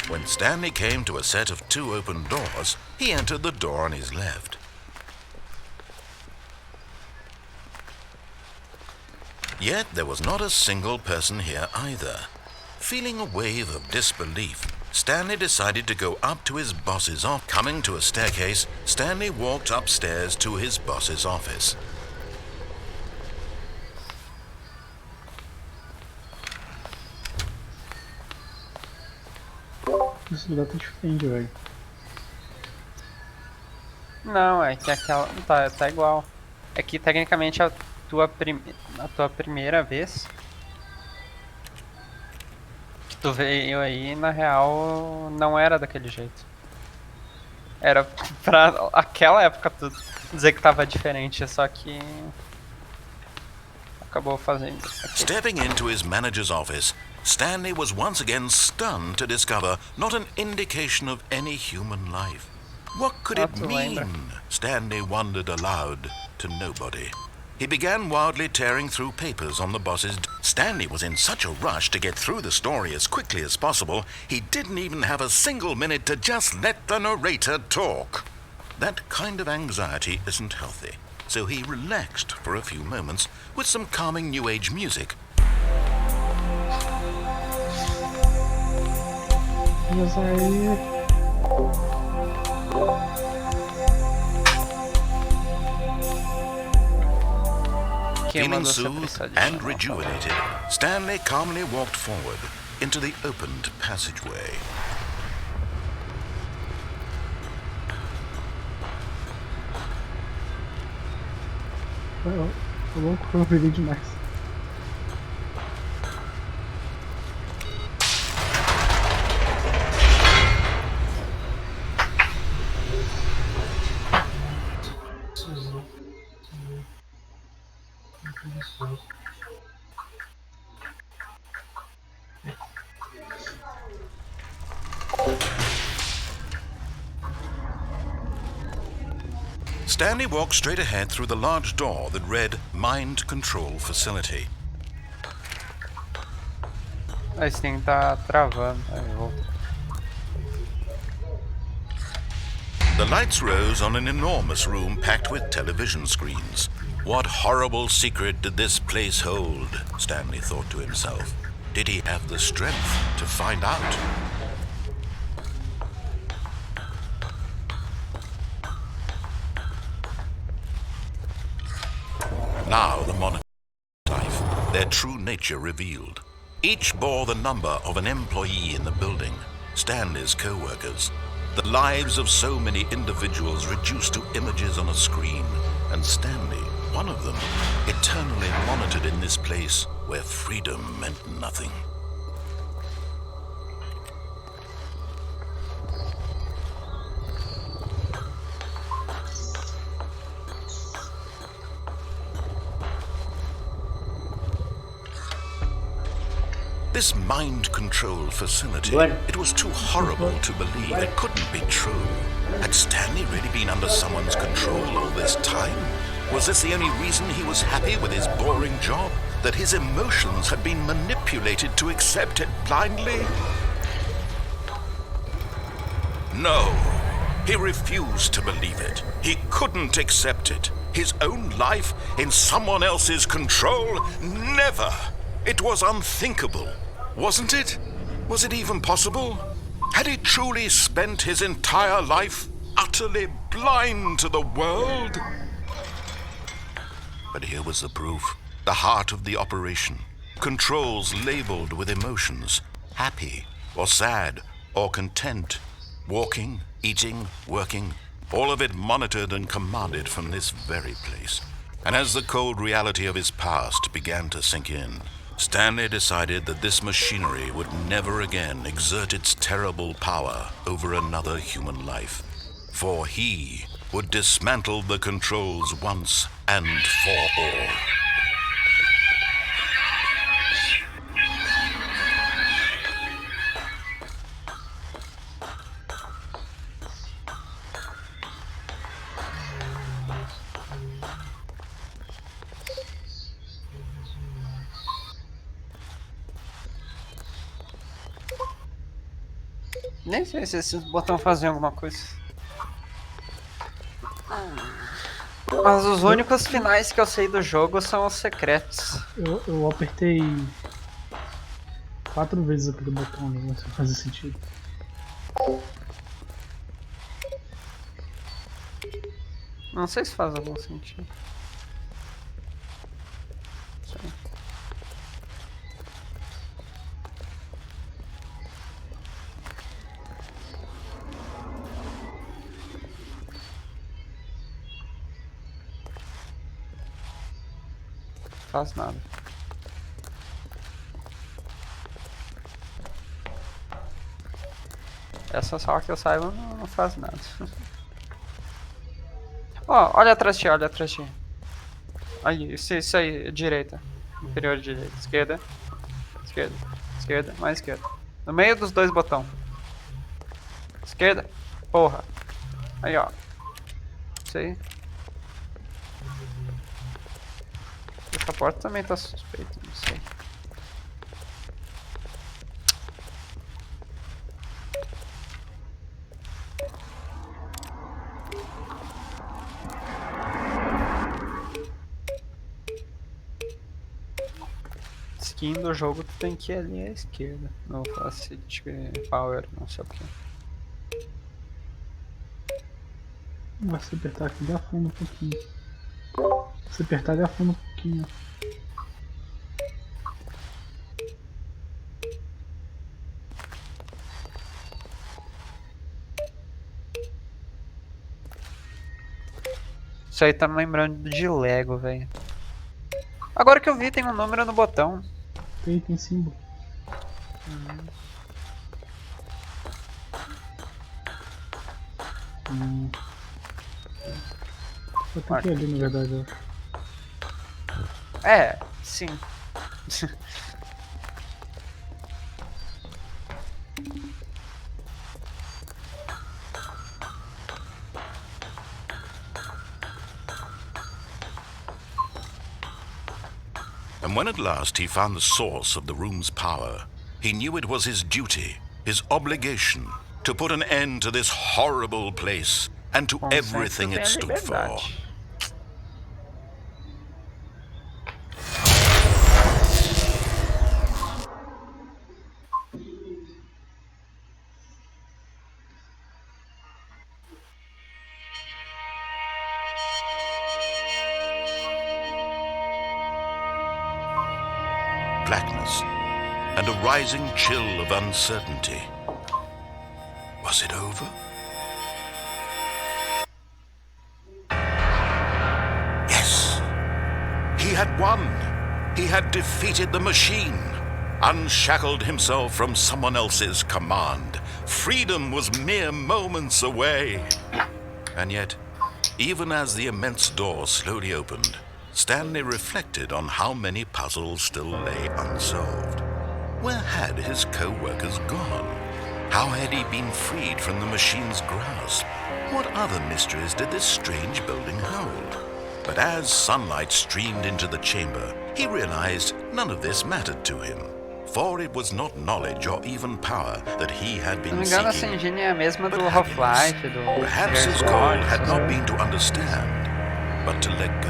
When Stanley came to a set of 2 open doors, he entered the door on his left. Yet there was not a single person here either. Feeling a wave of disbelief, Stanley decided to go up to his boss's office. Coming to a staircase, Stanley walked upstairs to his boss's office. Esse lugar tá diferente, velho. Não, é que aquela. Tá igual. É que tecnicamente a tua primeira vez. Tu veio aí e na real não era daquele jeito. Era pra aquela época tu dizer que tava diferente, só que acabou fazendo aquilo. Stepping into his manager's office, Stanley was once again stunned to discover not an indication of any human life. What could it mean? Stanley wondered aloud to nobody. He began wildly tearing through papers on the boss's Stanley was in such a rush to get through the story as quickly as possible, he didn't even have a single minute to just let the narrator talk. That kind of anxiety isn't healthy, so he relaxed for a few moments with some calming New Age music. Mas aí... Feeling soothed and rejuvenated, Stanley calmly walked forward into the opened passageway. Tô louco, eu virei demais. Stanley walked straight ahead through the large door that read Mind Control Facility. Esse thing tá travando. Aí, voltou. The lights rose on an enormous room packed with television screens. What horrible secret did this place hold? Stanley thought to himself. Did he have the strength to find out? Now the monitor life, their true nature revealed. Each bore the number of an employee in the building, Stanley's co-workers. The lives of so many individuals reduced to images on a screen, and Stanley, one of them, eternally monitored in this place where freedom meant nothing. This mind control facility, it was too horrible to believe. It couldn't be true. Had Stanley really been under someone's control all this time? Was this the only reason he was happy with his boring job? That his emotions had been manipulated to accept it blindly? No, he refused to believe it. He couldn't accept it. His own life in someone else's control? Never! It was unthinkable. Wasn't it? Was it even possible? Had he truly spent his entire life utterly blind to the world? But here was the proof. The heart of the operation. Controls labeled with emotions. Happy, or sad, or content. Walking, eating, working. All of it monitored and commanded from this very place. And as the cold reality of his past began to sink in, Stanley decided that this machinery would never again exert its terrible power over another human life. For he would dismantle the controls once and for all. Nem sei se esses botões fazem alguma coisa. Mas os únicos finais que eu sei do jogo são os secretos. Eu apertei 4 vezes aquele botão ali, não sei se faz sentido. Não sei se faz algum sentido. Sei. Faz nada. Essa só que eu saiba não faz nada. Ó, olha atrás de ti, olha atrás de ti. Aí, isso aí, direita. Inferior direita. Esquerda. Esquerda. Esquerda, mais esquerda. No meio dos dois botões. Esquerda. Porra. Aí, ó. Isso aí. Essa porta também tá suspeita, não sei. Skin do jogo tu tem que ir ali à esquerda. No Facility Power, não sei o que. Se apertar aqui, ele afunda um pouquinho. Se apertar, ele afunda um pouquinho. Isso aí tá me lembrando de Lego, velho. Agora que eu vi, tem um número no botão. Tem símbolo. Só tem que ir ali, na verdade. Eu acho. É, sim. And when at last he found the source of the room's power, he knew it was his duty, his obligation, to put an end to this horrible place and to everything it stood for. Blackness and a rising chill of uncertainty. Was it over? Yes! He had won! He had defeated the machine, unshackled himself from someone else's command. Freedom was mere moments away. And yet, even as the immense door slowly opened, Stanley reflected on how many puzzles still lay unsolved. Where had his co-workers gone? How had he been freed from the machine's grasp? What other mysteries did this strange building hold? But as sunlight streamed into the chamber, he realized none of this mattered to him. For it was not knowledge or even power that he had Se não been me engano, essa seeking, engine é a mesma but do happiness. Half-Life, do Perhaps his goal had not been to understand, but to let go.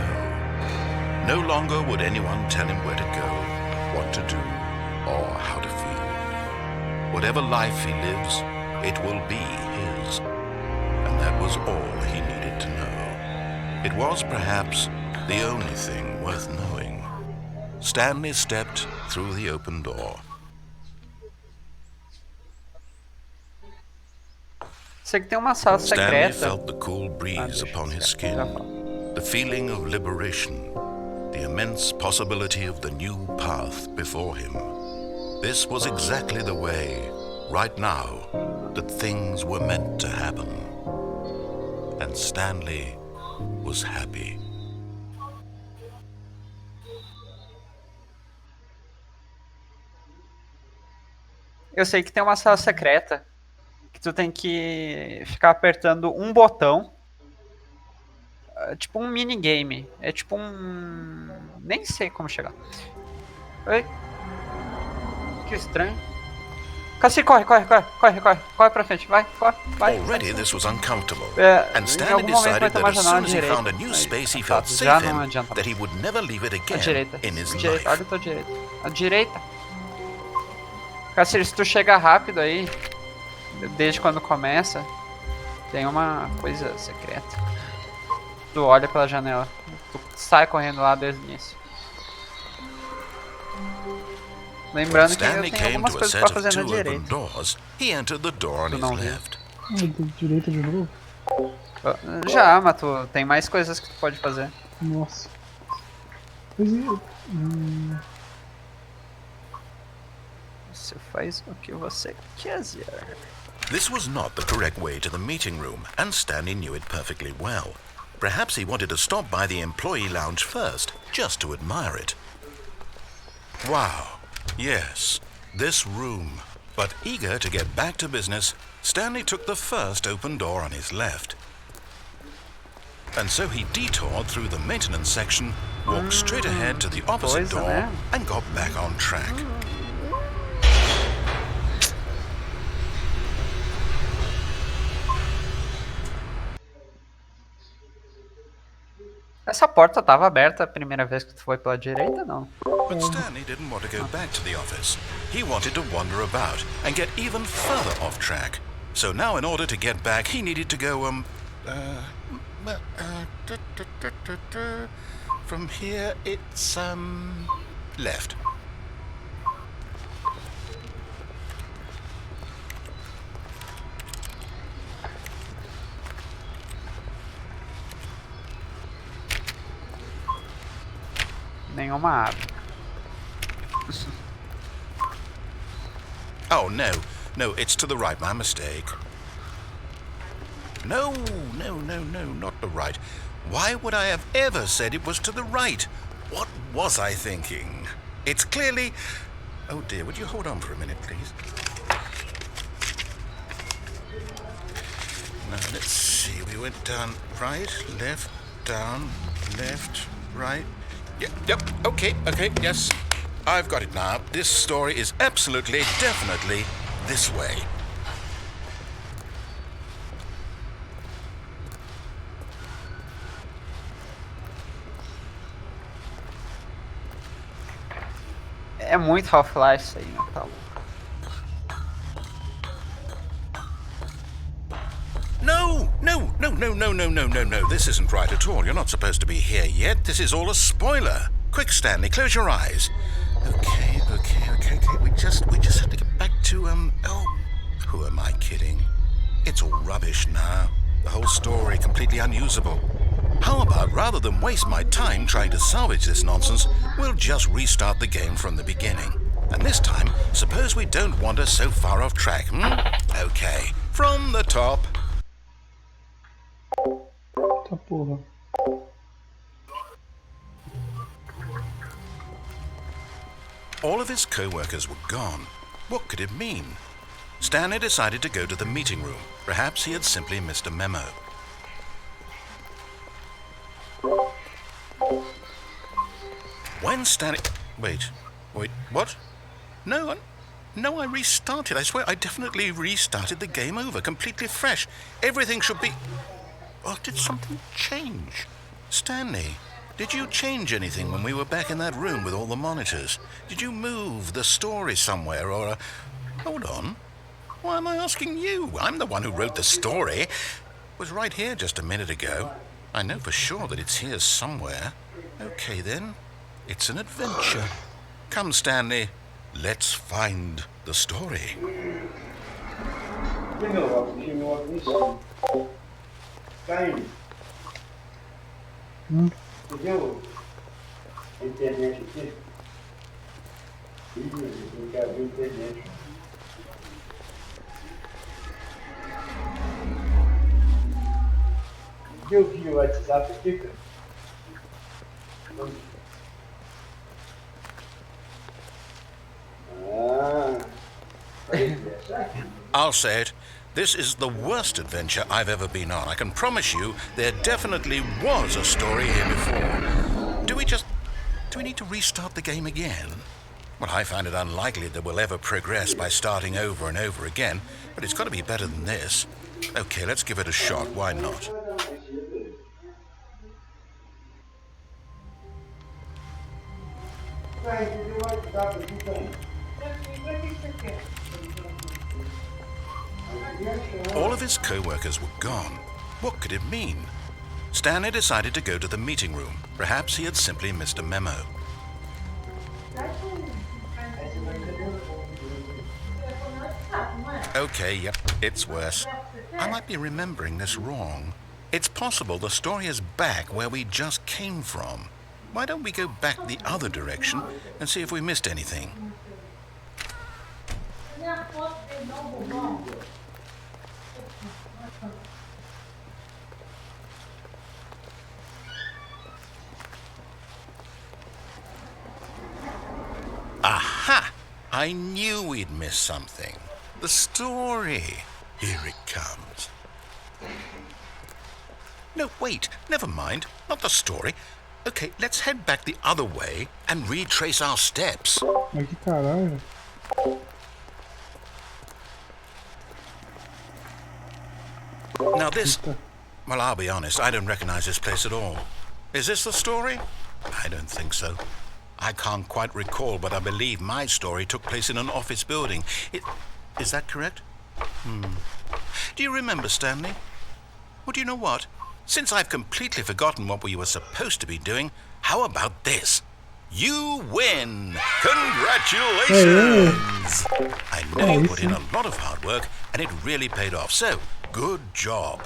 No longer would anyone tell him where to go, what to do, or how to feel. Whatever life he lives, it will be his. And that was all he needed to know. It was perhaps the only thing worth knowing. Stanley stepped through the open door. Sei que tem uma sala Stanley secreta. felt the cool breeze upon his skin, the feeling of liberation, the immense possibility of the new path before him. This was exactly the way, right now, that things were meant to happen. And Stanley was happy. Eu sei que tem uma sala secreta que tu tem que ficar apertando um botão. É tipo um minigame. É tipo um... Nem sei como chegar. Oi? Que estranho. Cassi, corre pra frente, vai. Already this was uncomfortable, É, and em Stanley algum momento vai decided ter that uma as janela soon as he direita. found a new Aí, space he tá, felt já safe não in, adianta that he would never leave it A again direita, in his a direita, life. olha a tua direita. A direita. Cassir, se tu chegar rápido aí, desde quando começa, tem uma coisa secreta. Tu olha pela janela, tu sai correndo lá desde o início. Lembrando que eu Stanley tenho came algumas to a coisas set pra of fazer na two open direita. doors. He entered the door on Tu his não viu? left. Direita de novo? Já, mas tu tem mais coisas que tu pode fazer. Nossa. Pois é. Você faz o que você quiser. This was not the correct way to the meeting room, and Stanley knew it perfectly well. Perhaps he wanted to stop by the employee lounge first, just to admire it. Wow, yes, this room. But eager to get back to business, Stanley took the first open door on his left. And so he detoured through the maintenance section, walked straight ahead to the opposite door, and got back on track. Essa porta tava aberta a primeira vez que tu foi pela direita, não? But Stanley didn't want to go back to the office. He wanted to wander about and get even further off track. So now in order to get back, he needed to go, from here it's, left. Nenhuma árvore. Oh, no, it's to the right, my mistake. No, not the right. Why would I have ever said it was to the right? What was I thinking? It's clearly... Oh dear, would you hold on for a minute, please? Now, let's see, we went down right, left, down, left, right. Yep, okay, yes. I've got it now. This story is absolutely, definitely this way. É muito Half-Life isso aí, né? Tá louco. No. This isn't right at all. You're not supposed to be here yet. This is all a spoiler. Quick, Stanley, close your eyes. Okay. We just have to get back to, oh, who am I kidding? It's all rubbish now. The whole story completely unusable. How about, rather than waste my time trying to salvage this nonsense, we'll just restart the game from the beginning. And this time, suppose we don't wander so far off track, Okay, from the top. Tá porra. All of his co-workers were gone. What could it mean? Stanley decided to go to the meeting room. Perhaps he had simply missed a memo. When Stanley... Wait, what? No, I restarted. I swear I definitely restarted the game over, completely fresh. Everything should be... Or did something change? Stanley, did you change anything when we were back in that room with all the monitors? Did you move the story somewhere or... Hold on. Why am I asking you? I'm the one who wrote the story. It was right here just a minute ago. I know for sure that it's here somewhere. Okay then. It's an adventure. Come, Stanley. Let's find the story. Entendeu? Internet aqui? Eu quero abrir internet. Eu vi o WhatsApp aqui, cara. I'll say it. This is the worst adventure I've ever been on. I can promise you there definitely was a story here before. Do we need to restart the game again? Well, I find it unlikely that we'll ever progress by starting over and over again, but it's got to be better than this. Okay, let's give it a shot. Why not? All of his co-workers were gone. What could it mean? Stanley decided to go to the meeting room. Perhaps he had simply missed a memo. Okay, yep, it's worse. I might be remembering this wrong. It's possible the story is back where we just came from. Why don't we go back the other direction and see if we missed anything? I knew we'd miss something. The story. Here it comes. No, wait. Never mind. Not the story. Okay, let's head back the other way and retrace our steps. Mas que caralho. Now this... Eita. Well, I'll be honest, I don't recognize this place at all. Is this the story? I don't think so. I can't quite recall, but I believe my story took place in an office building. Is that correct? Do you remember, Stanley? Well, do you know what? Since I've completely forgotten what we were supposed to be doing, how about this? You win! Congratulations! I know you put in a lot of hard work, and it really paid off, so good job.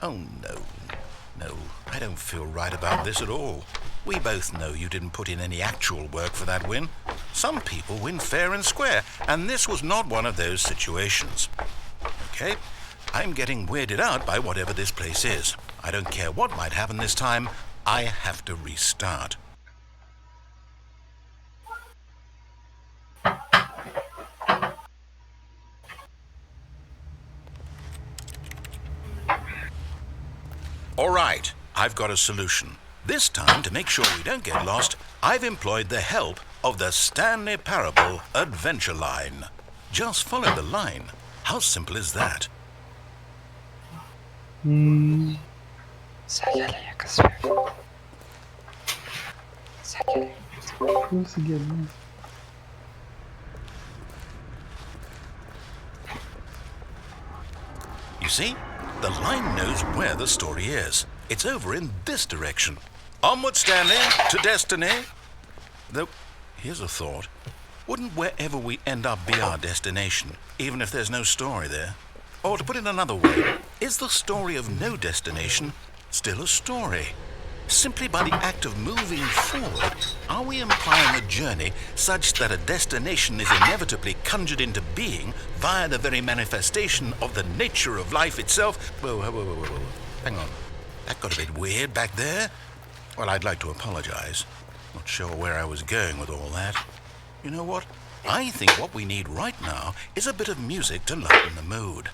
Oh, no. No, I don't feel right about this at all. We both know you didn't put in any actual work for that win. Some people win fair and square, and this was not one of those situations. Okay, I'm getting weirded out by whatever this place is. I don't care what might happen this time. I have to restart. All right, I've got a solution. This time, to make sure we don't get lost, I've employed the help of the Stanley Parable Adventure Line. Just follow the line. How simple is that? Segue a linha, Casimiro. Segue a linha. Vou seguir ali. You see? The line knows where the story is. It's over in this direction. Onward, Stanley, to destiny. Though, here's a thought. Wouldn't wherever we end up be our destination, even if there's no story there? Or to put it another way, is the story of no destination still a story? Simply by the act of moving forward, are we implying a journey such that a destination is inevitably conjured into being via the very manifestation of the nature of life itself? Whoa. Hang on. That got a bit weird back there. Well, I'd like to apologize. Not sure where I was going with all that. You know what? I think what we need right now is a bit of music to lighten the mood.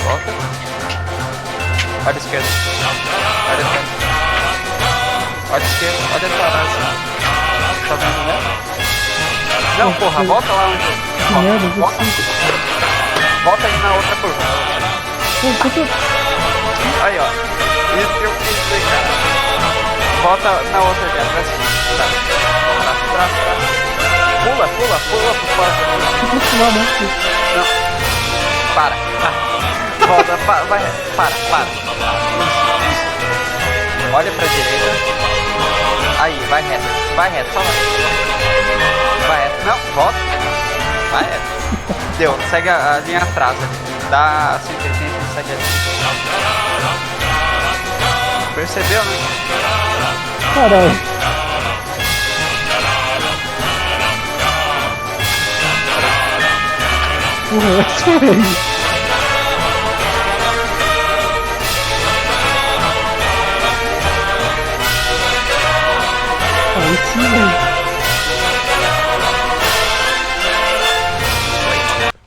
Volta. Olha a esquerda. Olha a frente. Olha a esquerda. Olha atrás. Tá vendo, né? Não, porra, volta lá onde. Volta aí na outra curva. Aí, ó. Isso que eu quis dizer, cara. Volta na outra ali, atrás. Braço. Pula por fora. Não. Para. Volta, vai reto. Para. Isso. Olha pra direita. Aí, vai reto, só vai reto. Não, volta. Vai reto. Deu, segue a linha atrás ali. Dá 180 e segue ali. Percebeu, né? Caralho.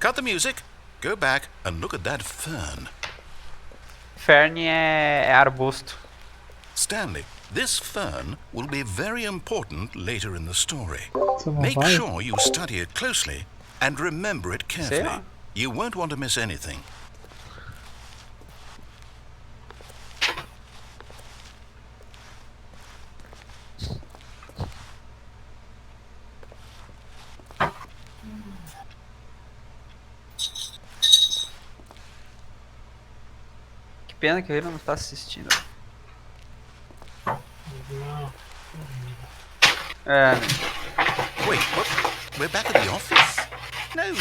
Cut the music, go back and look at that fern. Fern é arbusto. Stanley, this fern will be very important later in the story. Make Vai. sure you study it closely and remember it carefully. lá. You won't want to miss anything. pena que ele não tá assistindo. É, Wait, what? We're back at the office? No.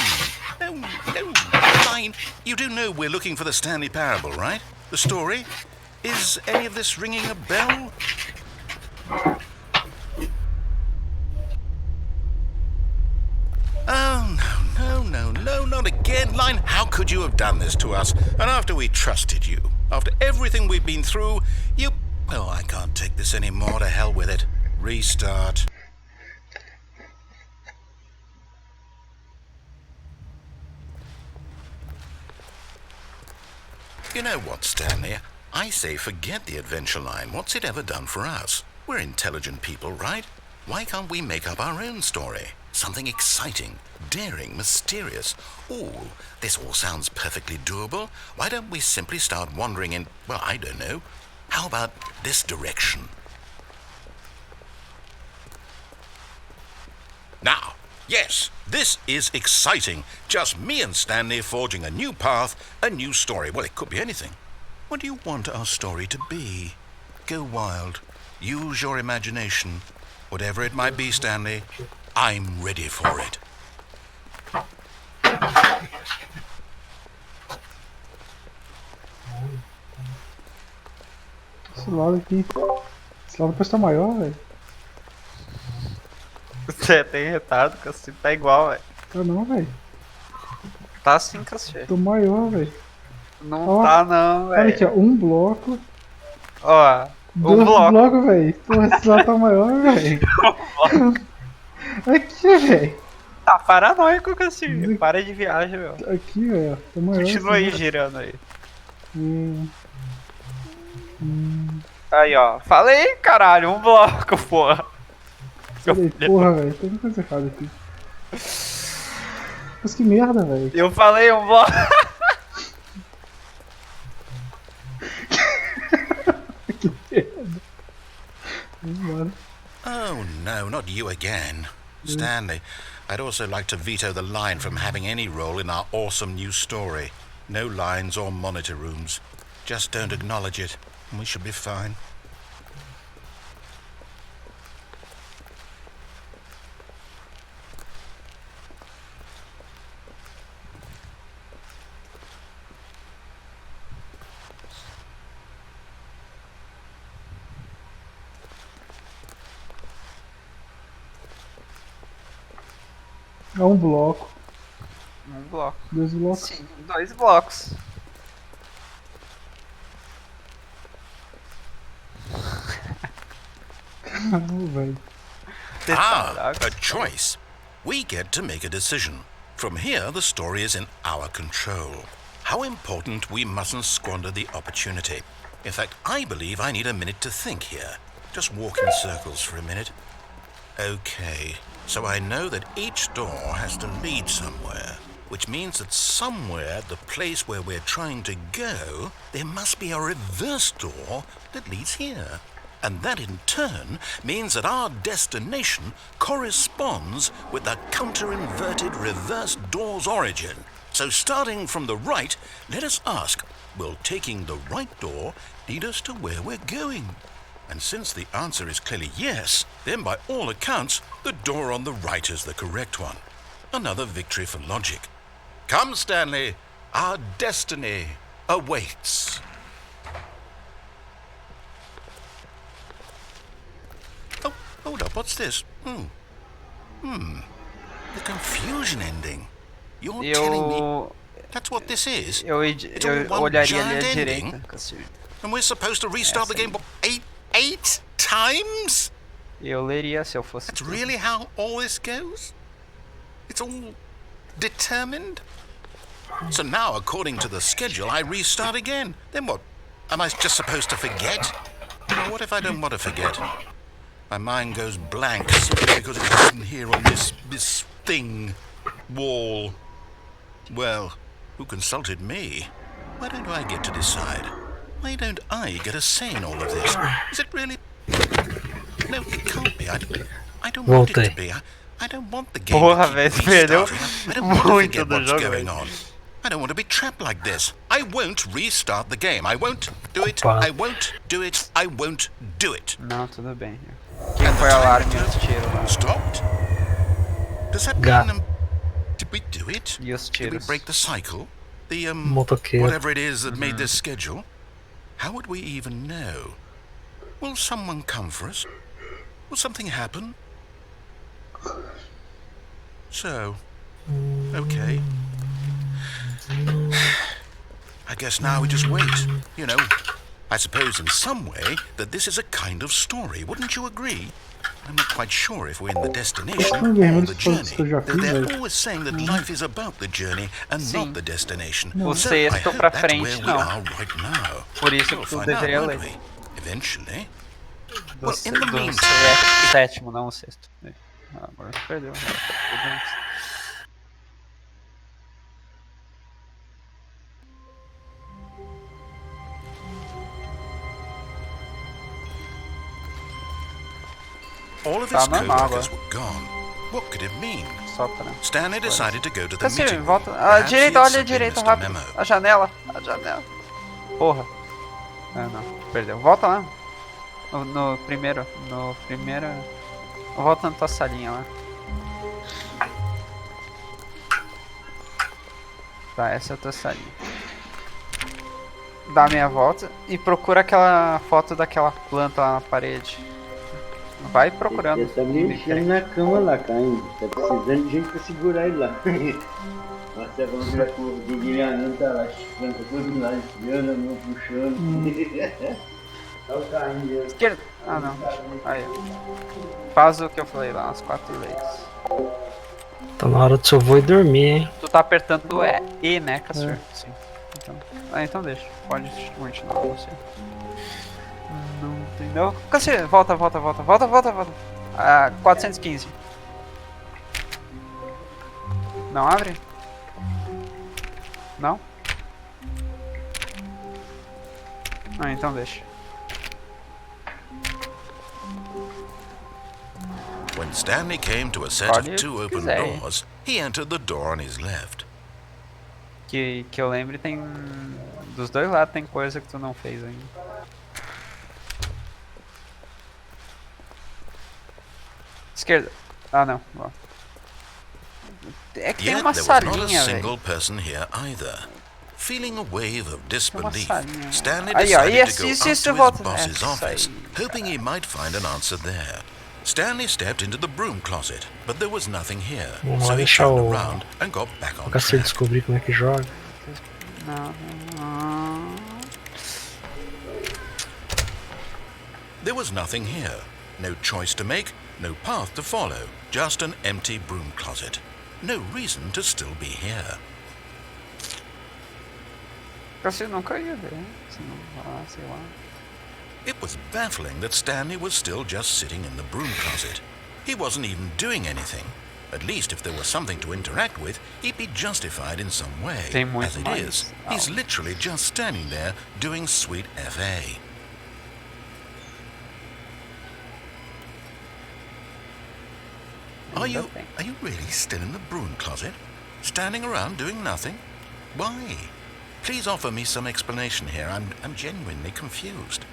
Fine. You do know we're looking for the Stanley Parable, right? The story? Is any of this ringing a bell? Oh, no, not again. Line, how could you have done this to us? And after we trusted you, after everything we've been through, you... Oh, I can't take this anymore. To hell with it. Restart. You know what, Stanley? I say forget the adventure line. What's it ever done for us? We're intelligent people, right? Why can't we make up our own story? Something exciting, daring, mysterious. Ooh, this all sounds perfectly doable. Why don't we simply start wandering in, well, I don't know. How about this direction? Now, yes, this is exciting. Just me and Stanley forging a new path, a new story. Well, it could be anything. What do you want our story to be? Go wild. Use your imagination. Whatever it might be, Stanley, I'm ready for it. Esse lado aqui. Esse lado parece estar maior, velho. você tem retardo, Cassi. Tá igual, velho. Tá não, velho. Tá assim, Cassi. Tô maior, velho. Não Ó, tá não, olha velho. aqui, ó. Um bloco. Ó, Dois bloco. blocos, velho. Porra, esse lado tá maior, velho. Aqui, velho. Tá paranoico, Cassi. Para de viagem, meu. Aqui, velho. Tá maior. Continua aí assim, girando aí. Hum. Aí, ó. Falei, caralho, um bloco, porra. Falei, porra, velho. Tem muita coisa errada aqui. Mas que merda, velho. Eu falei um bloco. Que merda. Vambora. Oh, no, not you again. Stanley, I'd also like to veto the line from having any role in our awesome new story. No lines or monitor rooms. Just don't acknowledge it, and we should be fine. É um bloco. Um bloco. Dois blocos. Sim, 2 blocos. Caramba, velho. A choice. We get to make a decision. From here, the story is in our control. How important we mustn't squander the opportunity. In fact, I believe I need a minute to think here. Just walk in circles for a minute. Okay, so I know that each door has to lead somewhere, which means that somewhere at the place where we're trying to go, there must be a reverse door that leads here. And that in turn means that our destination corresponds with the counter-inverted reverse door's origin. So starting from the right, let us ask, will taking the right door lead us to where we're going? And since the answer is clearly yes, then by all accounts, the door on the right is the correct one. Another victory for logic. Come, Stanley, our destiny awaits. Oh, hold up, what's this? The confusion ending. You're telling me that's what this is? Eu It's all one olharia ali giant à ending? direita, Cassi. And we're supposed to restart the game eight times? Eu leria se eu fosse. That's really how all this goes? It's all determined? So now, according to the schedule, I restart again. Then what? Am I just supposed to forget? Or what if I don't want to forget? My mind goes blank simply because it's written here on this thing, wall. Well, who consulted me? Why don't I get to decide? Why don't I get a say in all of this? Is it really? No, it can't be. I don't want it to be. I don't want the game Porra, to velho, keep perdeu restarting. I don't want to muito forget do what's jogo, going velho. on. I don't want to be trapped like this. I won't restart the game. I won't do it. Opa. I won't do it. I won't do it. Não, tudo bem. Quem foi o alarme e os tiros lá? Stopped? Does that Got- mean... did we do it? E os Did we tiros? break the cycle? The, Motoqueiro. whatever it is that made this schedule? How would we even know? Will someone come for us? Will something happen? So, okay. I guess now we just wait. You know, I suppose in some way that this is a kind of story. Wouldn't you agree? I'm not quite sure if we're in the destination or the journey. They're always saying that life is about the journey and not the destination. O So I sexto hope pra that's frente, where we não. are right now. Por isso We'll que tu find out, deveria won't ler. we? Eventually. Do, Well, in the do meantime- sétimo, não o sexto. Ah, agora perdeu. All of Tá his normal co-workers agora. were gone. What could it mean? Só pra... Stanley decided to go to the Cassio, meeting room. volta. Perhaps he Direita, had olha a simply direita, missed a rápido. memo. A janela. A janela. Porra. Ah, não. Perdeu. Volta lá. No primeiro. No primeiro. Volta na tua salinha lá. Tá, essa é a tua salinha. Dá meia volta e procura aquela foto daquela planta lá na parede. Vai procurando. Ele tá mexendo na cama lá, caindo. Tá precisando de gente pra segurar ele lá. Nossa, vamos ver o Guilherme tá lá, planta tudo lá, esfriando, a mão puxando. Olha o carrinho dele. Esquerda. Ah, não. Aí, ó. Faz o que eu falei lá, as 4 leis. Tá na hora do seu voo e dormir, hein? Tu tá apertando o E, né, Cassio? Sim. Então deixa. Pode continuar você. Não entendeu? Cassio, volta. Ah, 415. Não abre? Não? Ah, então deixa. When Stanley came to a set Olha, of 2 open quiser. doors, he entered the door on his left. Que eu lembre, tem. Dos dois lados tem coisa que tu não fez ainda. Esquerda. Ah, não. Ó. É que tem Yet uma there was not a salinha, velho. single person here either. Feeling a wave of disbelief, salinha. Stanley Aí, ó, decided isso, to go isso, up isso, to his volta. boss's Essa office, aí. hoping he might find an answer there. Stanley stepped into the broom closet, but there was nothing here, Vamos so lá he deixar turned o around and got back on Cassio track. descobrir como é que joga. Não. There was nothing here. No choice to make, no path to follow. Just an empty broom closet. No reason to still be here. Cassio nunca ia ver. Se não, sei lá. It was baffling that Stanley was still just sitting in the broom closet. He wasn't even doing anything. At least if there was something to interact with, he'd be justified in some way. Tem muito As it mais. is, he's literally just standing there doing sweet FA. Are you really still in the broom closet? Standing around doing nothing? Why? Please offer me some explanation here. I'm genuinely confused.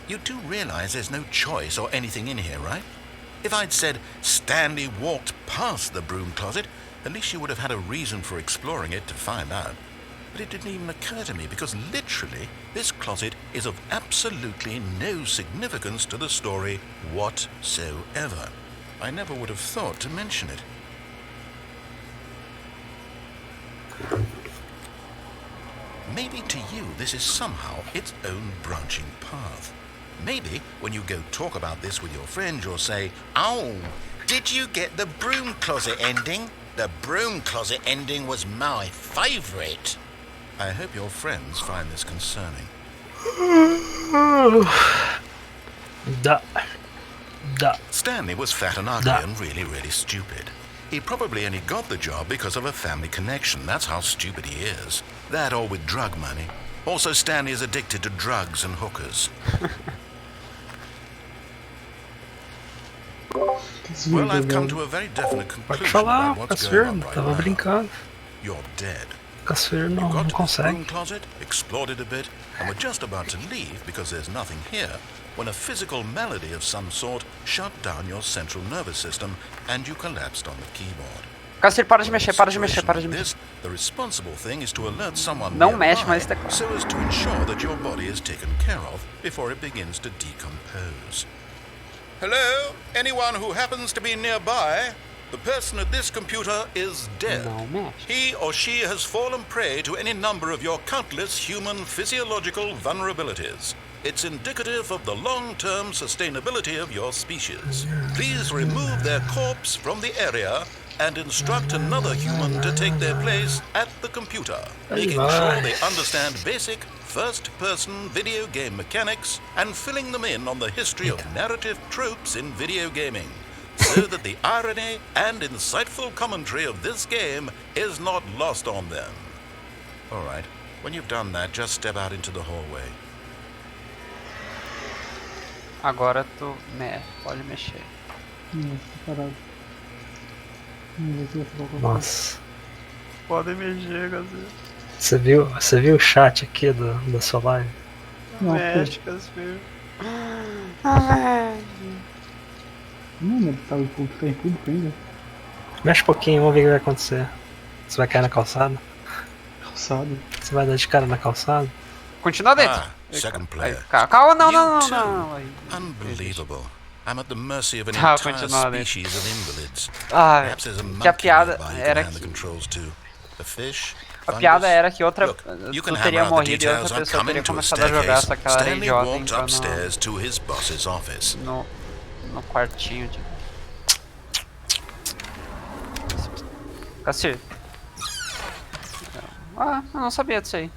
You do realize there's no choice or anything in here, right? If I'd said Stanley walked past the broom closet, at least you would have had a reason for exploring it to find out. But it didn't even occur to me because literally this closet is of absolutely no significance to the story whatsoever. I never would have thought to mention it. Maybe to you this is somehow its own branching path. Maybe when you go talk about this with your friends you'll say, "Oh, did you get the broom closet ending? The broom closet ending was my favourite." I hope your friends find this concerning. Da. Stanley was fat and ugly and really stupid. He probably only got the job because of a family connection. That's how stupid he is. That or with drug money. Also, Stanley is addicted to drugs and hookers. Well, I've come to a very definite Pode conclusion falar, about what's Cassir, going on right tava now. brincando. You're dead. Cassir You não got to this consegue. broom closet, explored it a bit, and were just about to leave because there's nothing here, when a physical malady of some sort shut down your central nervous system and you collapsed on the keyboard. Cassir, para de mexer, In a para de mexer, situation para de like mexer. this, the responsible thing is to alert someone Não nearby mexe mais teclado. so as to ensure that your body is taken care of before it begins to decompose. Hello? Anyone who happens to be nearby? The person at this computer is dead. Não mexe. He or she has fallen prey to any number of your countless human physiological vulnerabilities. It's indicative of the long-term sustainability of your species. Please remove their corpse from the area and instruct another human to take their place at the computer, making sure they understand basic first-person video game mechanics and filling them in on the history of narrative tropes in video gaming, so that the irony and insightful commentary of this game is not lost on them. All right, when you've done that, just step out into the hallway. Agora tu pode mexer. Tá parado. Vamos ver se vai falar alguma coisa. Nossa. Pode mexer, Cassir. Você viu o chat aqui da sua live? Não, Mexe, Cassir. não, ele tá em público ainda. Mexe um pouquinho, vamos ver o que vai acontecer. Você vai cair na calçada? Calçado. Você vai dar de cara na calçada? Continua dentro. Ah, second player. Calma, não, You não, too. não. Unbelievable. I'm at the mercy of an Tá, entire continua dentro. species of invalids. Ah, Perhaps there's a que a monkey piada nearby who era can hand the que controls to. A fish, a piada fungus? era que outra Look, you tu can teria hammer out the morrido e details. outra I'm pessoa coming teria to a começado a jogar, staircase. só que ela era Stanley idiota, walked entrou upstairs to his boss's office. no quartinho de... Cassir. Ah, eu não sabia disso aí.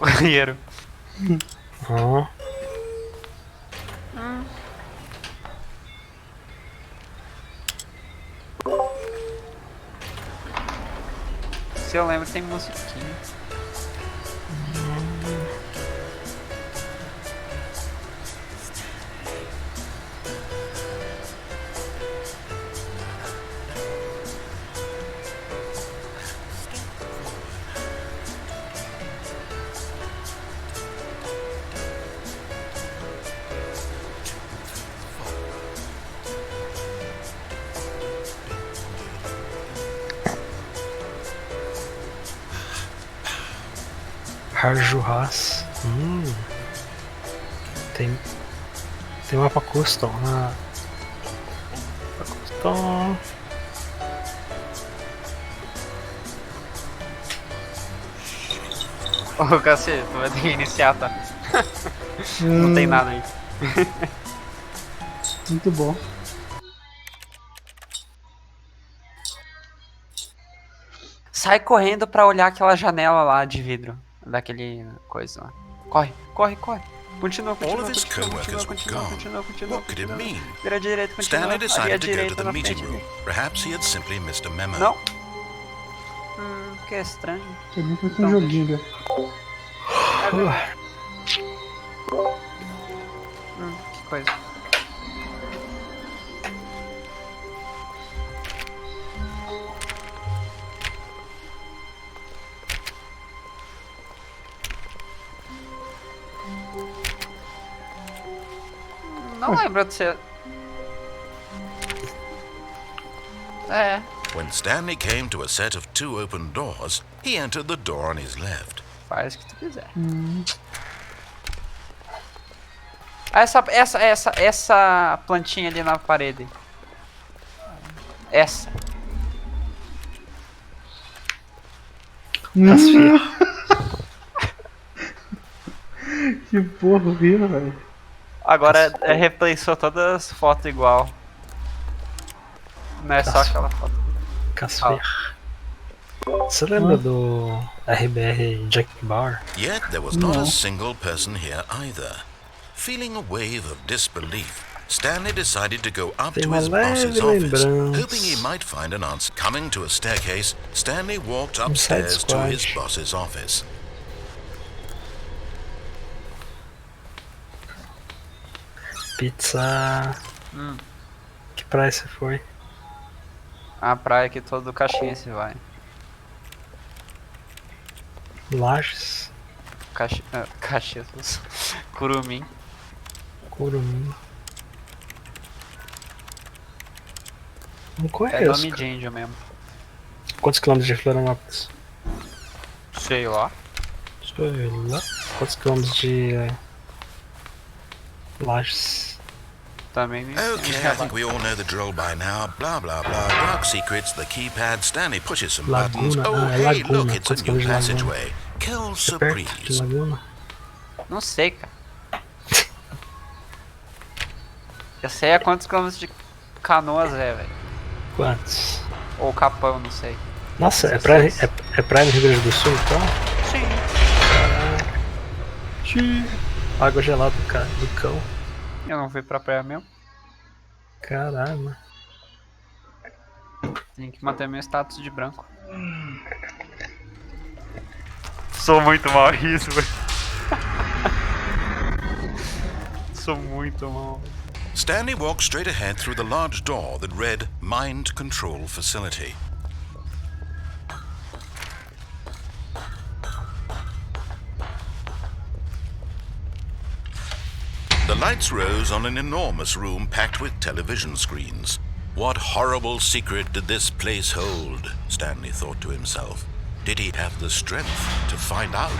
Banheiro. Ó. Se eu lembro, tem musiquinha. Harjuhas. Tem mapa custom. Mapa custom. Ô, Cassir, tu vai ter que iniciar, tá? Não tem nada aí. Muito bom. Sai correndo pra olhar aquela janela lá de vidro. Daquele coisa lá. Corre, corre, corre. Continua, All of his continua, co-workers continua, were continua, gone. continua, What could it continua. mean? Vira à direita, continua. Stanley Ali à decided to go to direita, the na meeting frente. room. Perhaps he had simply missed a memo. Não. Que estranho. Também foi com um joguinho, né? Que coisa. Não lembro de ser... É. When Stanley came to a set of 2 open doors, he entered the door on his left. Faz o que tu quiser. Essa plantinha ali na parede. Essa. Que porra horrível, velho. Agora replaceou todas as fotos igual. Não é só aquela foto. Cassir. Você lembra do RBR Jack Bauer? Yet there was not a single person here either. Feeling a wave of disbelief, Stanley decided to go up Tem to uma his boss's leve office, lembrança. hoping he might find an answer. Coming to a staircase, Stanley walked upstairs to Squad. his boss's office. Pizza. Que praia você foi? A praia que todo caxiense vai. Lages. Caxias. Curumim. Curumim. Não É conheço. nome de Cara. índio mesmo. Quantos quilômetros de Florianópolis? Sei lá. Sei lá. Quantos quilômetros de Lages? Também me Okay, I think we all know the drill by now. Blah, blah, blah. Dark secrets, the keypad. Stanley pushes some buttons. Laguna. Oh, Ah, é hey, Laguna. look, it's a Quantos new quilômetros de Laguna? passageway. Quelle É perto de surprise. Laguna? Não sei, cara. Eu sei a quantos quilômetros de Canoas é, velho. Quantos? Ou Capão, não sei. Nossa, é praia no Rio Grande do Sul, então? Sim. Água gelada do cão. Eu não fui pra praia mesmo. Caralho. Tem que manter meu status de branco. Sou muito mal isso, velho. Sou muito mal. Stanley walked straight ahead through the large door that read Mind Control Facility. The lights rose on an enormous room packed with television screens. What horrible secret did this place hold? Stanley thought to himself. Did he have the strength to find out?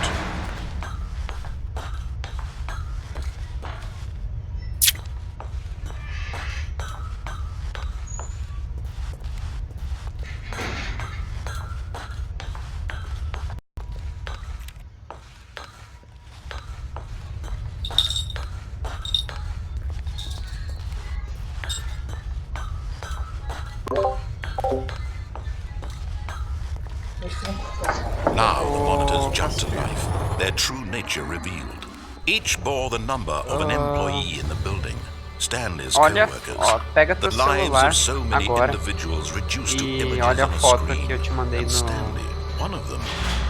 Now the monitors jumped to life, their true nature revealed. Each bore the number of an employee in the building, Stanley's Olha, co-workers. ó, pega teu The lives celular of so many agora individuals reduced to e images olha a on a foto screen. que eu te mandei And no... Stanley, one of them,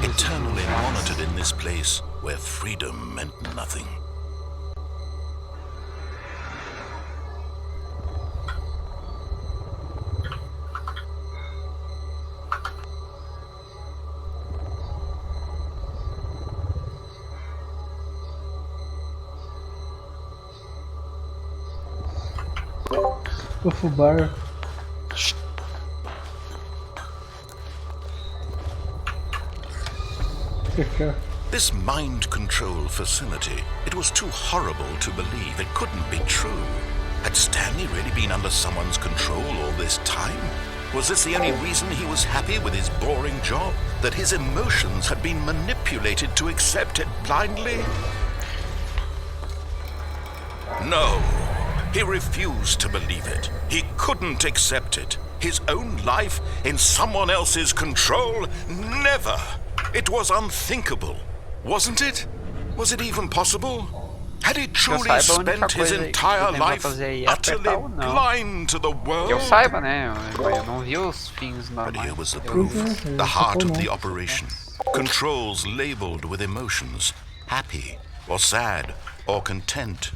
eternally monitored in this place where freedom meant nothing. O Fubar. This mind control facility, it was too horrible to believe. It couldn't be true. Had Stanley really been under someone's control all this time? Was this the only reason he was happy with his boring job? That his emotions had been manipulated to accept it blindly? No. He refused to believe it. He couldn't accept it. His own life in someone else's control? Never! It was unthinkable. Wasn't it? Was it even possible? Had he truly spent his entire life utterly blind to the world? Que eu saiba, né? Eu não vi os fins normais. But here was the proof, the heart of the operation. Controls labeled with emotions, happy or sad or content,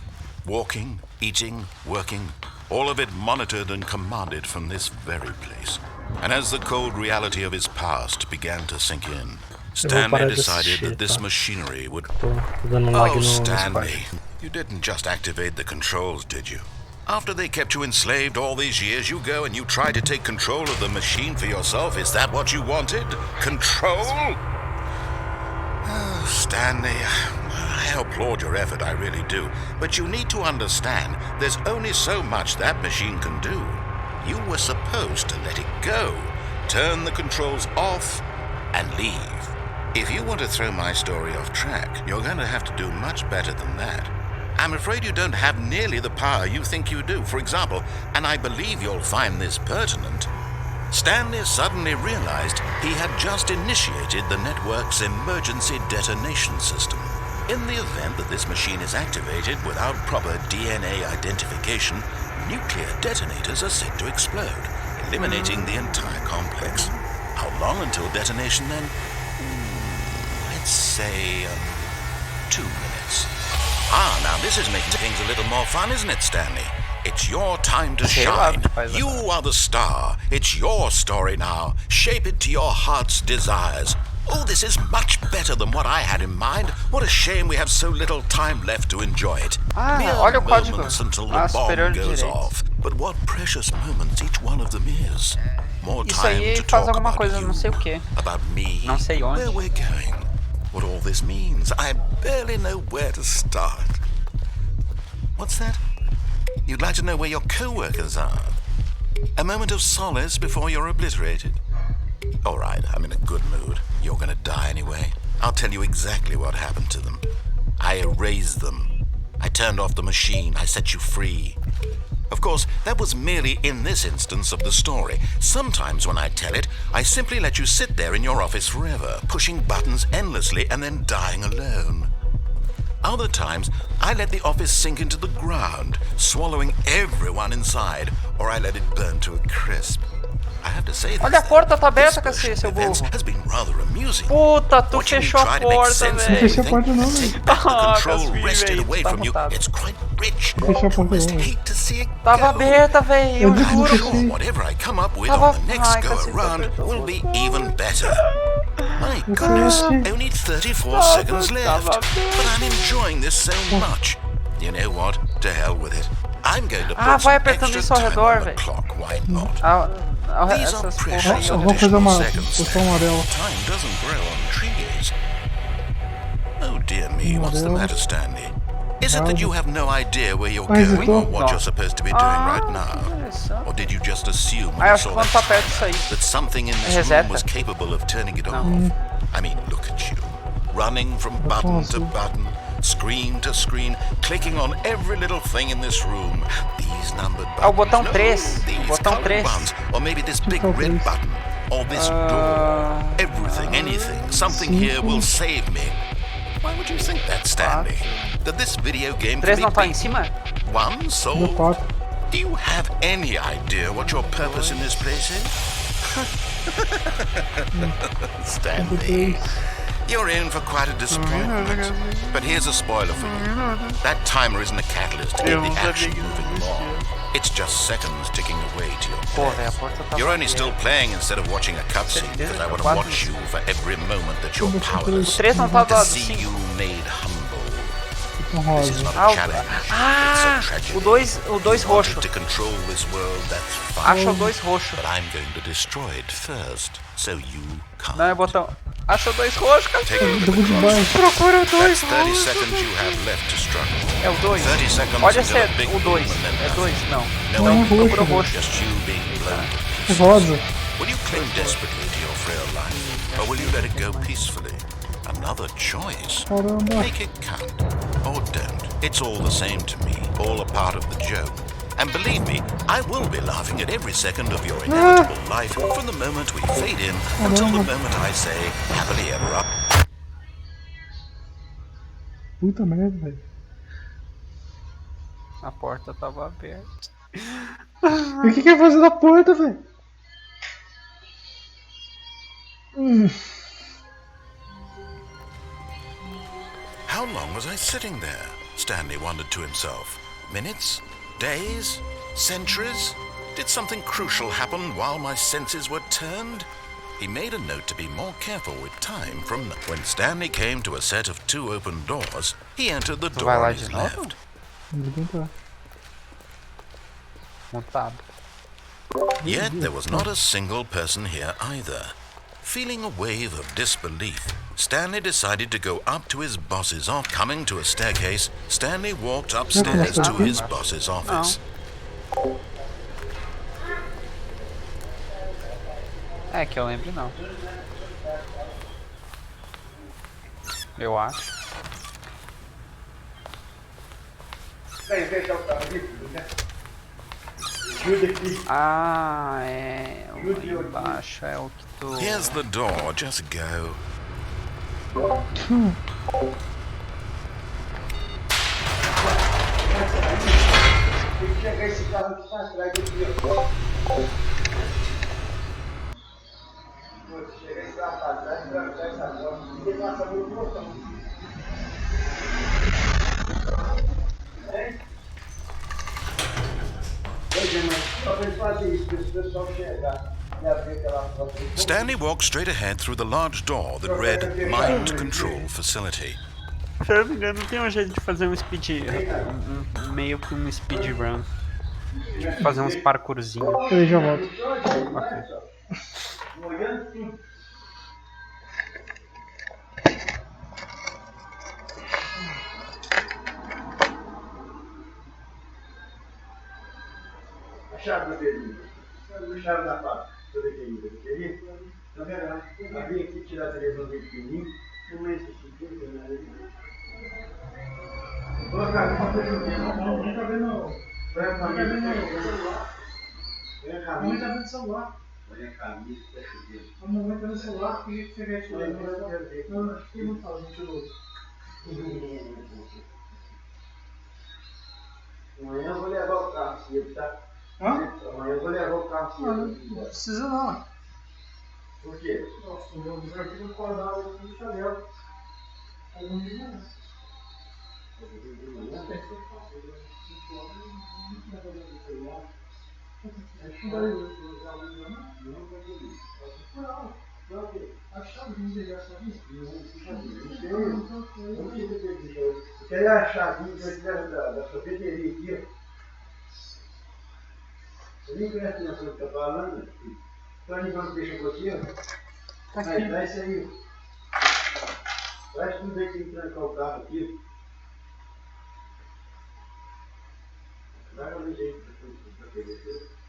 walking, eating, working, all of it monitored and commanded from this very place. And as the cold reality of his past began to sink in, Stanley decided that this machinery would... Oh, Stanley, you didn't just activate the controls, did you? After they kept you enslaved all these years, you go and you try to take control of the machine for yourself. Is that what you wanted? Control? Oh, Stanley, I applaud your effort, I really do. But you need to understand, there's only so much that machine can do. You were supposed to let it go, turn the controls off, and leave. If you want to throw my story off track, you're going to have to do much better than that. I'm afraid you don't have nearly the power you think you do. For example, and I believe you'll find this pertinent, Stanley suddenly realized he had just initiated the network's emergency detonation system. In the event that this machine is activated without proper DNA identification, nuclear detonators are said to explode, eliminating the entire complex. How long until detonation then? Let's say 2 minutes. Ah, now this is making things a little more fun, isn't it, Stanley? It's your time to Sei lá o shine. que faz You agora. are the star. It's your story now. Shape it to your heart's desires. Oh, this is much better than what I had in mind. What a shame we have so little time left to enjoy it. Ah, Mere olha o código. moments until Ah, the superior bomb goes direito. off. But what precious moments each one of them is. More Isso time aí to faz talk alguma about coisa, you, não sei o que. about me, Não sei onde. where we're going, what all this means. I barely know where to start. What's that? You'd like to know where your co-workers are? A moment of solace before you're obliterated? All right, I'm in a good mood. You're gonna die anyway. I'll tell you exactly what happened to them. I erased them. I turned off the machine. I set you free. Of course, that was merely in this instance of the story. Sometimes when I tell it, I simply let you sit there in your office forever, pushing buttons endlessly and then dying alone. Other times, I let the office sink into the ground, swallowing everyone inside, or I let it burn to a crisp. I have to say this, Olha a porta tá aberta, this version cacete, seu of events burro. has been rather amusing. Puta, tu Watching you fechou try a to make porta, sense of velho. Fechei a everything porta não, and velho. take back the Ah, control Caspi, wrested velho, away tá from you, mutado. it's quite rich. Fechei a You porta must não, velho. hate to see it Tava go. aberta, velho. Eu Eu disse que juro. fechei. Sure, whatever I come up with Tava- on the next Ai, go cacete, around apertou will o be botão. even better. My Eu goodness, fechei. only 34 Tava- seconds left. tava But I'm enjoying this so much. You know what? To hell with it. I'm going to Ah, put vai some apertando extra isso ao time redor, on the velho. clock. Why not? These are Essas porra precious aí, Eu ó. vou fazer additional uma seconds. poção amarela. Time doesn't grow on trees. Oh dear me, what's the Amarelo. matter, Stanley? Is it that you have no idea where you're Mas going eu or tô- what Não. you're supposed to be doing right Ah, now? que interessante. Or did you just assume when Ah, eu you acho saw que quando that tá perto disso aí. that something in this Reseta. room was capable of turning it Não. off? I mean, look at you. Running from button to azul. button, screen to screen, clicking on every little thing in this room. These numbered buttons. Ah, o botão no, 3. These Botão colored 3. buttons. Or maybe this big Botão red 3. button. Or this door. Everything, anything. Something here will save me. Why would you think that, Stanley? That this video game 3 can não be tá em beaten? cima? One Deu soul? 4. Do you have any idea what your purpose in this place is? Stanley, you're in for quite a disappointment. But here's a spoiler for you. That timer isn't a catalyst to get the action moving more. It's just seconds ticking away to your Pô, velho, a death. porta tá You're only still playing instead of watching a cutscene because I want to watch you for every moment that you're powerless. O 3 não tá do To lado do see 5. you made humble. Botão This is rosa. not Ah, a o- challenge. ah, It's a tragedy. o 2 You roxo. wanted to control this world, that's fine. Acha o 2 roxo. But I'm going to destroy it first, so you can't. Não, é botão. Acha o 2 roxo, cara. Take a look at Double the de clock. baixo. Procura o 2 That's 30 roxo. seconds you have left to struggle. É o 2. 30 seconds Pode until ser a big o 2. boom and then É nothing. 2, não. No, Não, é Procura o roxo. roxo. just you being blown to É pieces. rosa. Will you cling desperately to your frail life, or will you let it go peacefully? Another choice. Caramba. Make it count, or don't. It's all the same to me, all a part of the joke. And believe me, I will be laughing at every second of your inevitable life from the moment we fade in until the moment I say happily ever up. Puta merda, velho. A porta tava aberta. E o que que é fazer na porta, velho? How long was I sitting there? Stanley wondered to himself. Minutes? Days? Centuries? Did something crucial happen while my senses were turned? He made a note to be more careful with time from when Stanley came to a set of 2 open doors, he entered the Tu door vai lá on de his novo? left. Vou tentar. Montado. Yet there was not a single person here either. Feeling a wave of disbelief, Stanley decided to go up to his boss's office. Coming to a staircase, Stanley walked upstairs to his boss's office. É que eu lembro não. Eu acho. Vem já o carro aqui, né? Ajuda aqui. Ah, é. O lá embaixo é o que tu. Here's the door, just go. Tem que chegar esse carro aqui pra trás aqui, ó. Vou chegar esse carro pra trás, pra essa porta. Você passa no portão. pra ele fazer isso, para esse pessoal chegar e abrir aquela porta. Stanley walked straight ahead through the large door that read Mind Control Facility. Se eu não me engano, tem um jeito de fazer um meio que um speedrun. Tipo, fazer uns parkourzinhos. Eu já volto. Ok. Olhando tudo. A chave do dedinho. A chave da pata. Do dedinho. Tá vendo? Eu vim aqui tirar a televisão do pequenininho. Não é esse sentido, né? Vou colocar uma coisa aqui. Não tá vendo. Põe a camisa. Põe a camisa. Não tá vendo o celular. Põe a camisa. A mamãe tá no celular. Por que você quer tirar? Não, acho que não fala, não tirou. Amanhã eu vou levar o carro cedo, tá? Hã? Amanhã eu vou levar o carro cedo. Não precisa não. Por quê? Nossa, eu vou aqui no quadrado do chalé. Algum dia não. Amanhã tem que ser fácil. Acho que não vai usar o não? Não vai ter. Não. Não, o quê? A chave de ligar só isso? Não sei. Não sei o que dizer. Eu quero a chavinha da sorveteria aqui, ó. Você nem presta atenção no que está falando? Então, quando deixa você, ó. Aí, traz isso aí. Traz tudo aí que tem que trancar o carro aqui. Vai no jeito para pegar.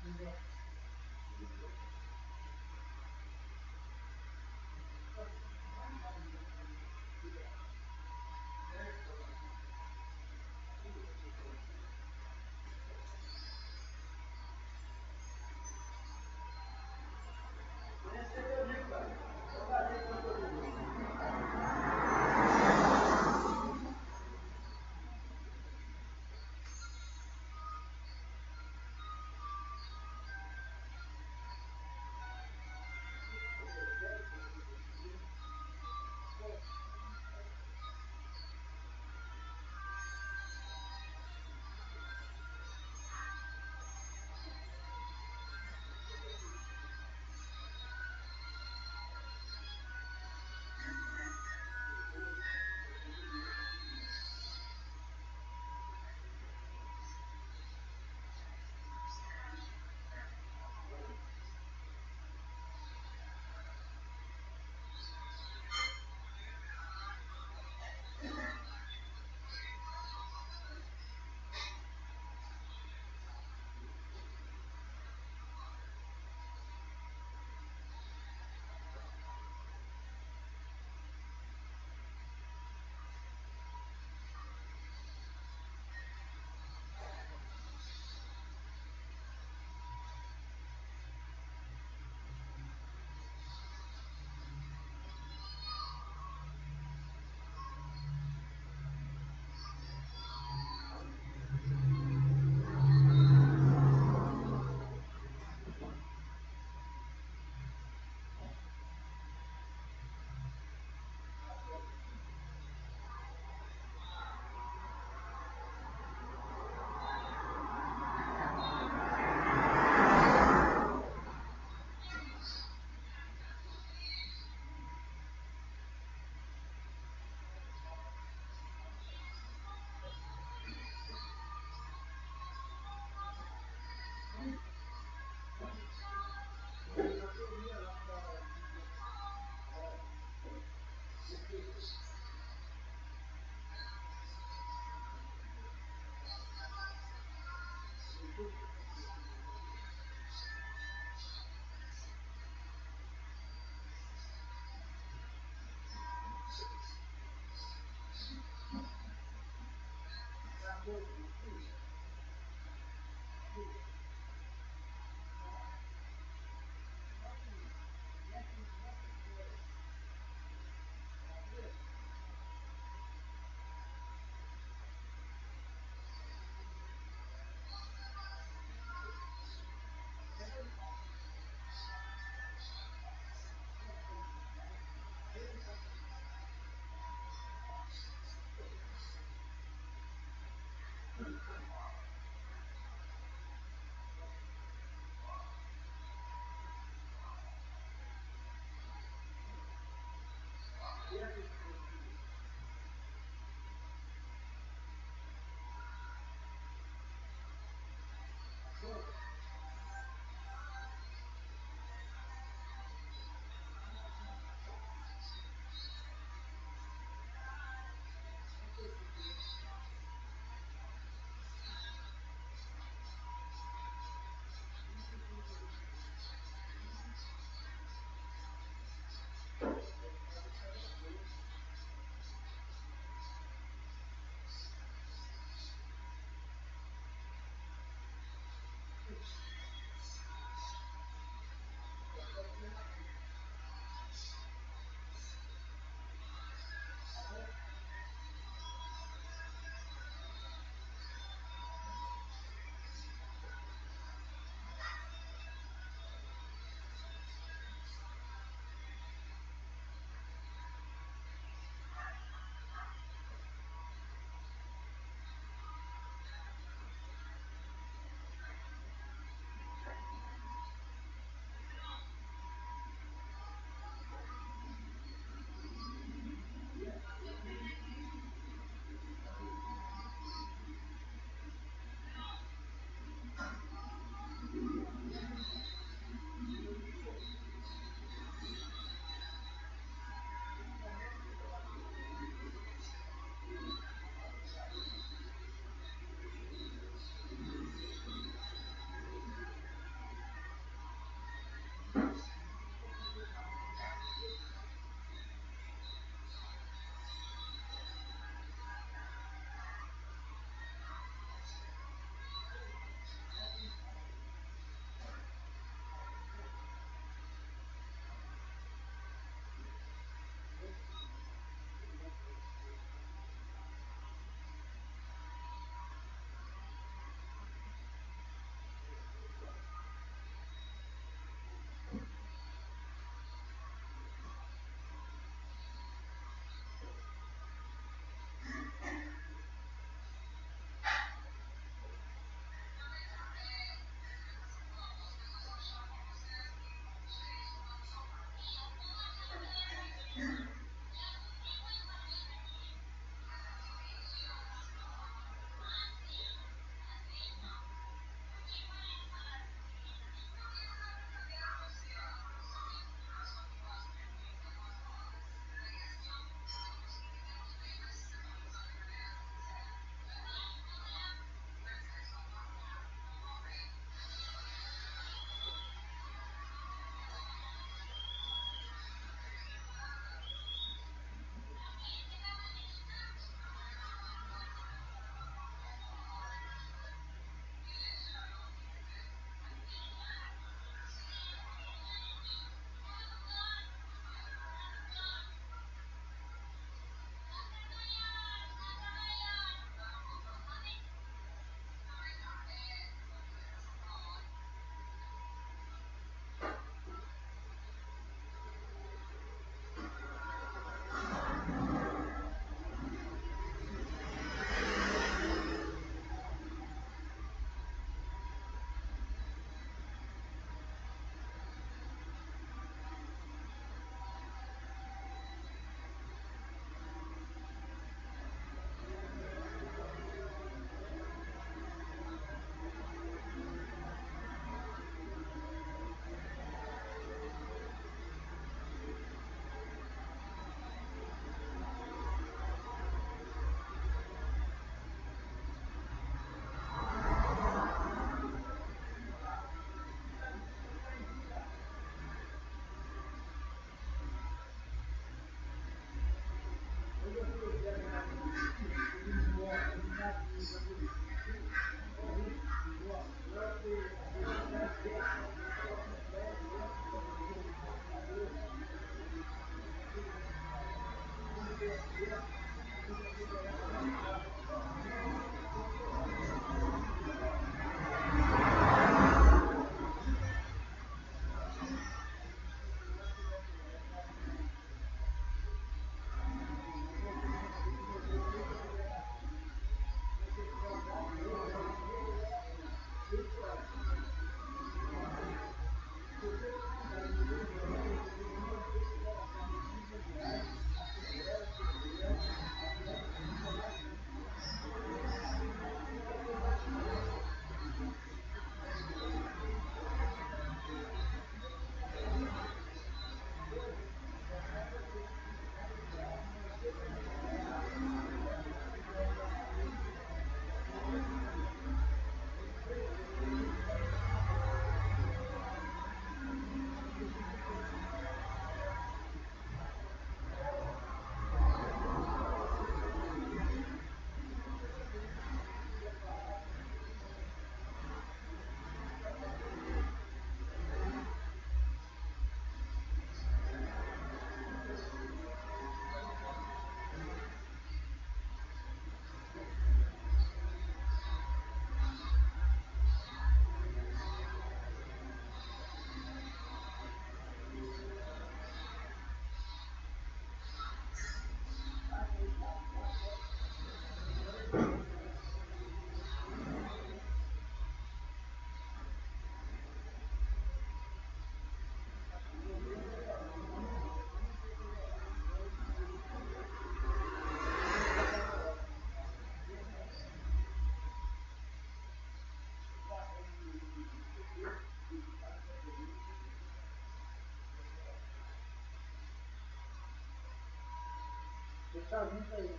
Tá junto aí.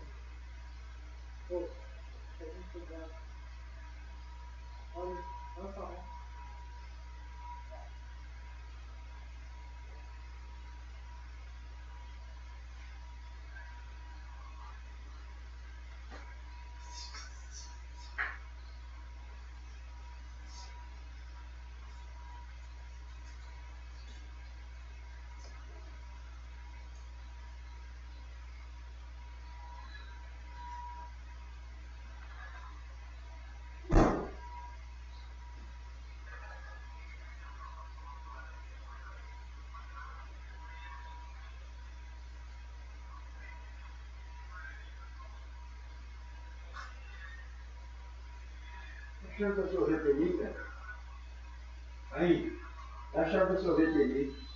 Pô, tá junto já. Olha, não tá bom. A chave da sorvete ali, cara. Aí, a chave da sorvete ali.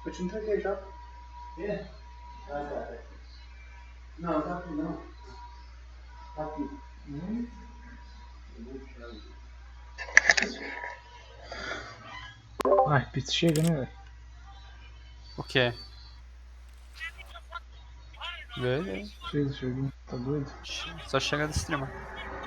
Eu te entreguei já. É? Ah, tá aqui. Não, tá aqui não. Tá aqui. Ai, pizza chega, né, velho? O quê? Beleza. Chega, chega. Tá doido? Só chega do streamer.